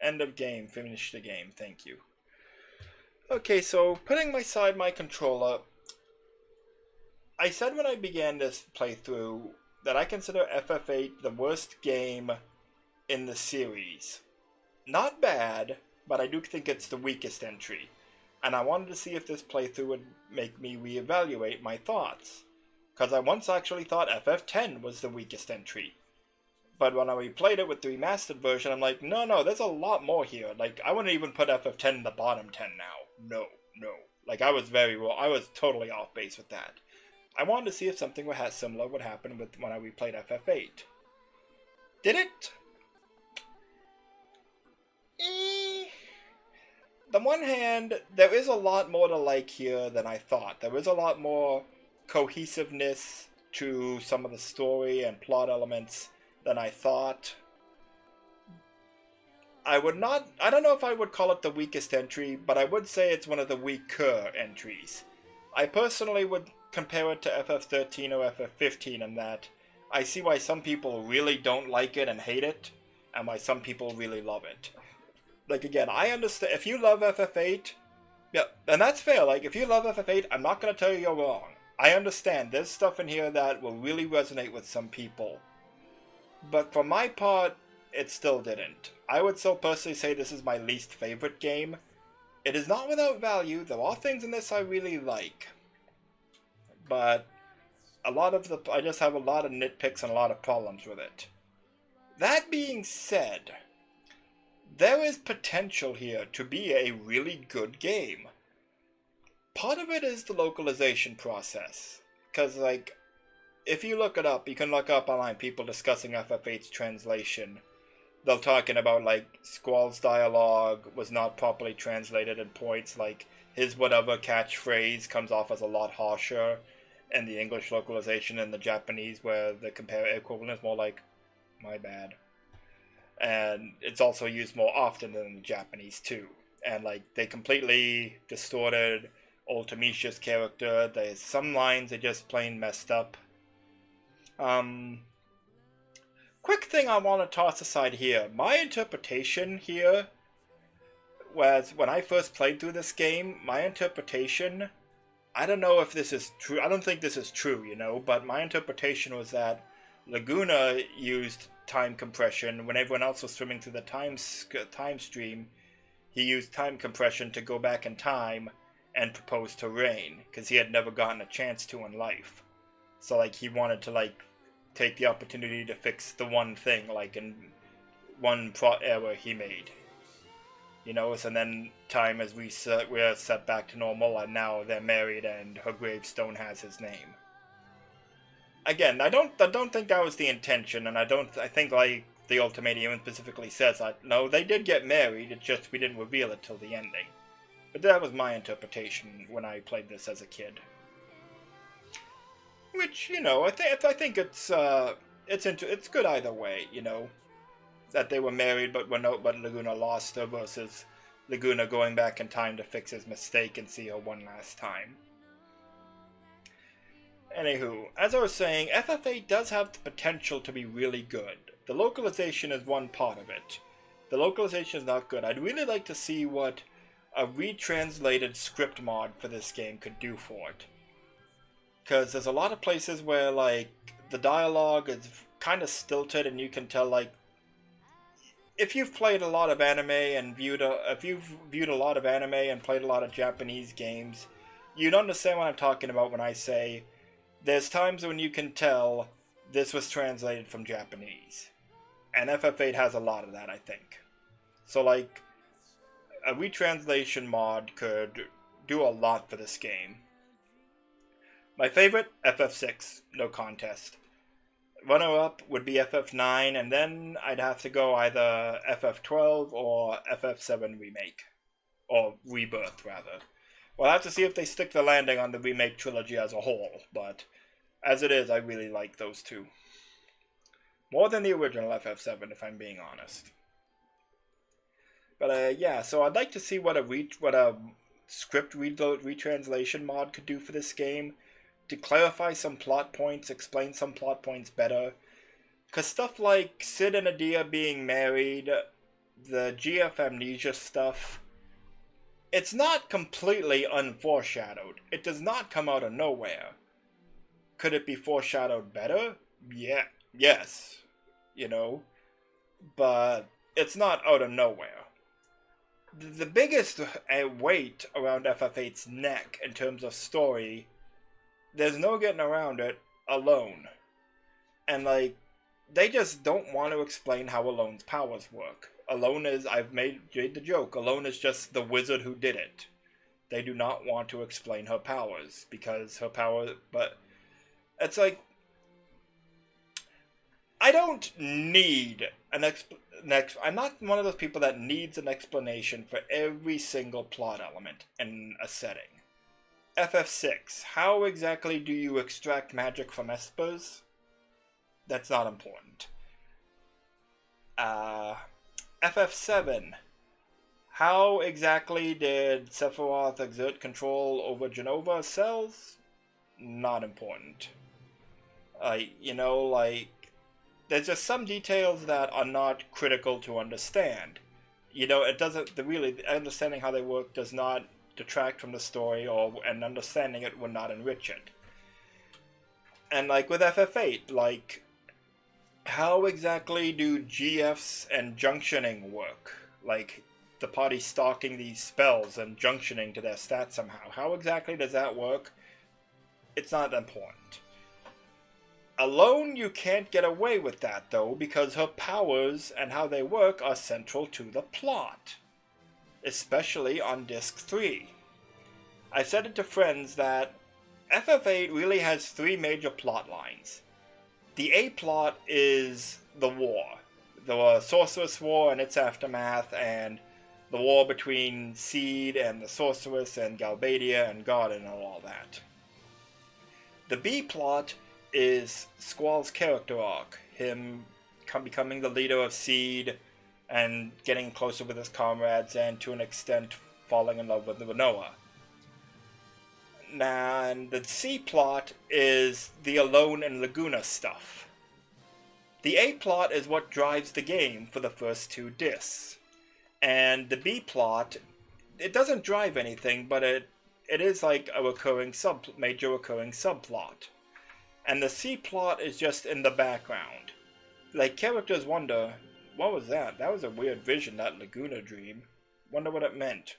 End of game. Finish the game. Thank you. Okay, so putting aside my controller, I said when I began this playthrough that I consider FF8 the worst game in the series. Not bad, but I do think it's the weakest entry. And I wanted to see if this playthrough would make me reevaluate my thoughts. Because I once actually thought FF10 was the weakest entry. But when I replayed it with the remastered version, I'm no, there's a lot more here. I wouldn't even put FF10 in the bottom 10 now. No. Like, I was very wrong. I was totally off base with that. I wanted to see if something similar would happen with when I replayed FF8. Did it? On one hand, there is a lot more to like here than I thought. There is a lot more cohesiveness to some of the story and plot elements than I thought. I don't know if I would call it the weakest entry, but I would say it's one of the weaker entries. I personally would compare it to FF13 or FF15 in that I see why some people really don't like it and hate it, and why some people really love it. Like, again, I understand, if you love FF8, yeah, and that's fair, like, if you love FF8, I'm not going to tell you you're wrong. I understand, there's stuff in here that will really resonate with some people. But for my part, it still didn't. I would still personally say this is my least favorite game. It is not without value, there are things in this I really like. But I just have a lot of nitpicks and a lot of problems with it. That being said, there is potential here to be a really good game. Part of it is the localization process. Because, like, if you look it up, you can look up online people discussing FF8's translation. They're talking about, like, Squall's dialogue was not properly translated in points, like, his whatever catchphrase comes off as a lot harsher in the English localization and the Japanese, where the equivalent is more like, my bad. And it's also used more often than the Japanese, too. And, like, they completely distorted old Tamisha's character. There's some lines they just plain messed up. Quick thing I want to toss aside here. My interpretation here was, when I first played through this game, my interpretation, I don't know if this is true, I don't think this is true, you know, but my interpretation was that Laguna used time compression when everyone else was swimming through the time stream. He used time compression to go back in time and propose to Rain, because he had never gotten a chance to in life. So, like, he wanted to, like, take the opportunity to fix the one thing, like, in one error he made. You know, so then time as we're set back to normal, and now they're married and her gravestone has his name. Again, I don't think that was the intention, and I think, like, the Ultimate even specifically says that, no, they did get married, it's just we didn't reveal it till the ending. But that was my interpretation when I played this as a kid. Which, you know, I think it's good either way, you know. That they were married, but Laguna lost her, versus Laguna going back in time to fix his mistake and see her one last time. Anywho, as I was saying, FF8 does have the potential to be really good. The localization is one part of it. The localization is not good. I'd really like to see what a retranslated script mod for this game could do for it. Because there's a lot of places where, like, the dialogue is kind of stilted, and you can tell, like, if you've played a lot of anime and viewed a lot of anime and played a lot of Japanese games, you'd understand what I'm talking about when I say there's times when you can tell this was translated from Japanese. And FF8 has a lot of that, I think. So, like, a retranslation mod could do a lot for this game. My favorite, FF6, no contest. Runner-up would be FF9, and then I'd have to go either FF12 or FF7 Remake. Or Rebirth, rather. We'll have to see if they stick the landing on the Remake trilogy as a whole, but as it is, I really like those two. More than the original FF7, if I'm being honest. But, yeah, so I'd like to see what a script retranslation mod could do for this game, to clarify some plot points, explain some plot points better. Because stuff like Sid and Adia being married, the GF amnesia stuff, it's not completely unforeshadowed. It does not come out of nowhere. Could it be foreshadowed better? Yeah, yes, you know, but it's not out of nowhere. The biggest weight around FF8's neck in terms of story, there's no getting around it, Alone. And, like, they just don't want to explain how Alone's powers work. Alone is, I've made the joke, Alone is just the wizard who did it. They do not want to explain her powers, because her power, but it's like, I don't need I'm not one of those people that needs an explanation for every single plot element in a setting. FF6, how exactly do you extract magic from espers? That's not important. FF7, how exactly did Sephiroth exert control over Jenova cells? Not important. There's just some details that are not critical to understand. It doesn't, understanding how they work does not detract from the story, and understanding it would not enrich it. And like with FF8, how exactly do GFs and junctioning work? Like, the party stalking these spells and junctioning to their stats somehow. How exactly does that work? It's not important. Alone, you can't get away with that, though, because her powers and how they work are central to the plot. Especially on Disc 3. I said it to friends that FF8 really has 3 major plot lines. The A plot is the war. The Sorceress War and its aftermath, and the war between Seed and the Sorceress and Galbadia and Garden and all that. The B plot is Squall's character arc, him becoming the leader of Seed and getting closer with his comrades, and to an extent falling in love with Rinoa. And the C plot is the Alone and Laguna stuff. The A plot is what drives the game for the first 2 discs. And the B plot, it doesn't drive anything, but it is like a major recurring subplot. And the C plot is just in the background. Like, characters wonder, what was that? That was a weird vision, that Laguna dream. Wonder what it meant.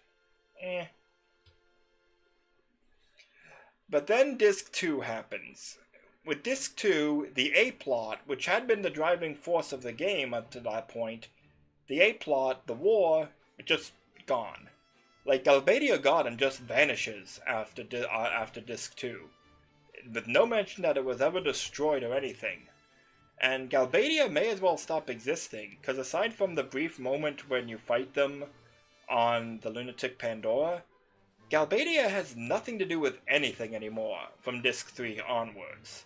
But then Disc 2 happens. With Disc 2, the A plot, which had been the driving force of the game up to that point, the A plot, the war, it just gone. Like, Galbadia Garden just vanishes after Disc 2. With no mention that it was ever destroyed or anything. And Galbadia may as well stop existing, because aside from the brief moment when you fight them on the Lunatic Pandora, Galbadia has nothing to do with anything anymore from Disc 3 onwards.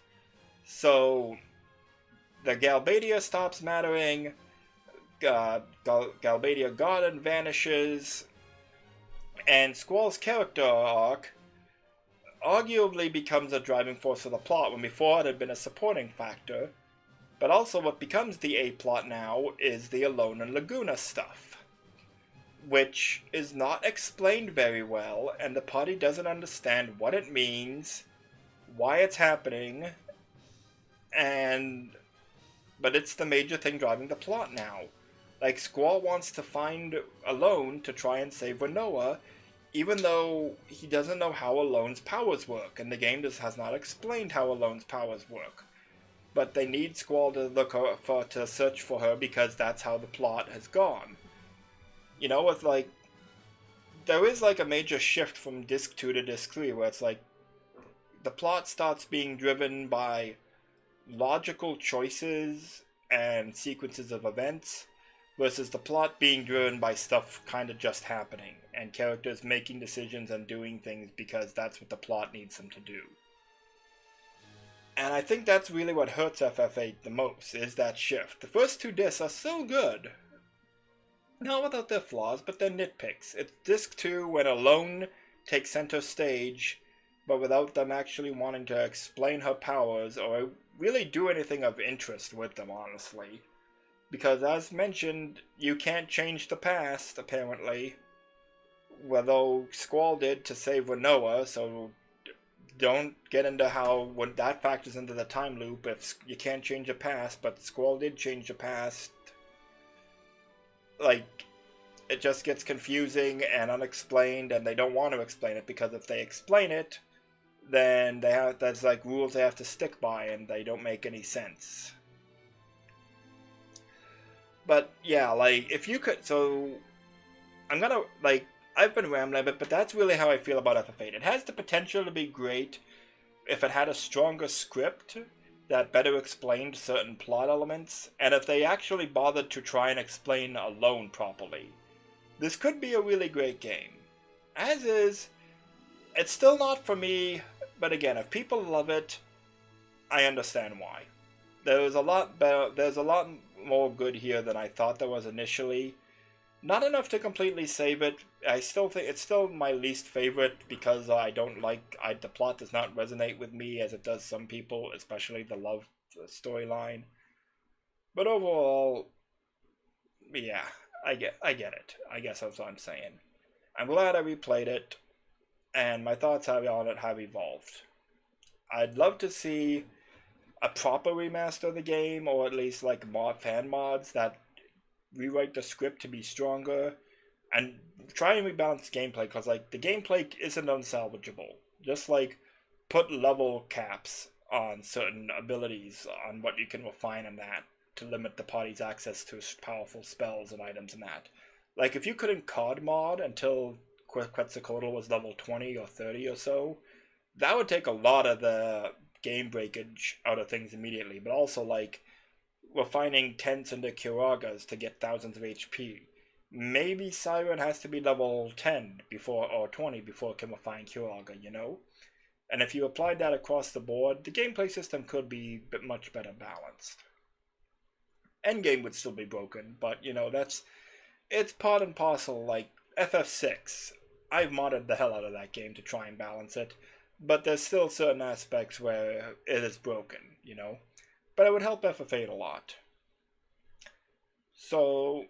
So, the Galbadia stops mattering, Galbadia Garden vanishes, and Squall's character arc arguably becomes a driving force of the plot, when before it had been a supporting factor. But also what becomes the A plot now is the Alone and Laguna stuff, which is not explained very well, and the party doesn't understand what it means, why it's happening, but it's the major thing driving the plot now. Like, Squall wants to find Alone to try and save Rinoa, even though he doesn't know how Alone's powers work, and the game just has not explained how Alone's powers work. But they need Squall to search for her, because that's how the plot has gone. It's like, there is like a major shift from Disc 2 to Disc 3, where it's like, the plot starts being driven by logical choices and sequences of events, versus the plot being driven by stuff kind of just happening, and characters making decisions and doing things because that's what the plot needs them to do. And I think that's really what hurts FF8 the most, is that shift. The first 2 discs are so good. Not without their flaws, but they're nitpicks. It's Disc 2 when Alone takes center stage, but without them actually wanting to explain her powers or really do anything of interest with them, honestly. Because, as mentioned, you can't change the past, apparently. Although Squall did to save Rinoa, so don't get into how when that factors into the time loop if you can't change the past, but Squall did change the past. Like, it just gets confusing and unexplained, and they don't want to explain it, because if they explain it, then there's like rules they have to stick by, and they don't make any sense. But yeah, like, if you could, so I'm gonna, like, I've been rambling a bit, but that's really how I feel about FF8. It has the potential to be great if it had a stronger script that better explained certain plot elements, and if they actually bothered to try and explain alone properly. This could be a really great game. As is, it's still not for me, but again, if people love it, I understand why. There's a lot better, there's a lot more good here than I thought there was initially. Not enough to completely save it. I still think it's still my least favorite because I don't like the plot does not resonate with me as it does some people, especially the love storyline. But overall, yeah, I get it. I guess that's what I'm saying. I'm glad I replayed it, and my thoughts on it have evolved. I'd love to see a proper remaster of the game, or at least like fan mods that rewrite the script to be stronger and try and rebalance gameplay, because like the gameplay isn't unsalvageable. Just like put level caps on certain abilities on what you can refine in that to limit the party's access to powerful spells and items and that. Like if you couldn't COD mod until Quetzalcoatl was level 20 or 30 or so, that would take a lot of the game breakage out of things immediately, but also like refining tents into Kiragas to get thousands of HP. Maybe Siren has to be level 10 before or 20 before it can refine Kiraga, you know? And if you applied that across the board, the gameplay system could be much better balanced. Endgame would still be broken, but you know, it's part and parcel. Like FF6, I've modded the hell out of that game to try and balance it, but there's still certain aspects where it is broken, you know? But it would help FF8 a lot. So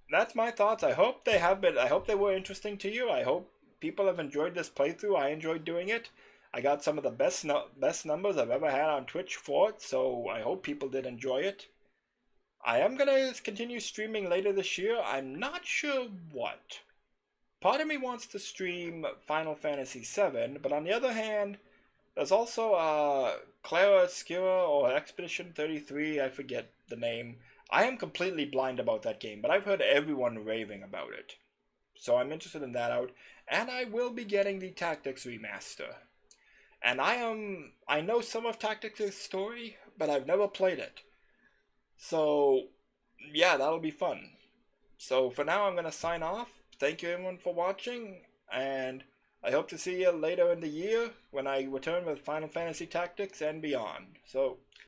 that's my thoughts. I hope they have been. I hope they were interesting to you. I hope people have enjoyed this playthrough. I enjoyed doing it. I got some of the best numbers I've ever had on Twitch for it, so I hope people did enjoy it. I am gonna continue streaming later this year. I'm not sure what. Part of me wants to stream Final Fantasy VII, but on the other hand, there's also Clara Skira or Expedition 33, I forget the name. I am completely blind about that game, but I've heard everyone raving about it. So I'm interested in that out. And I will be getting the Tactics remaster. And I know some of Tactics' story, but I've never played it. So yeah, that'll be fun. So for now I'm gonna sign off. Thank you everyone for watching, and I hope to see you later in the year when I return with Final Fantasy Tactics and beyond. So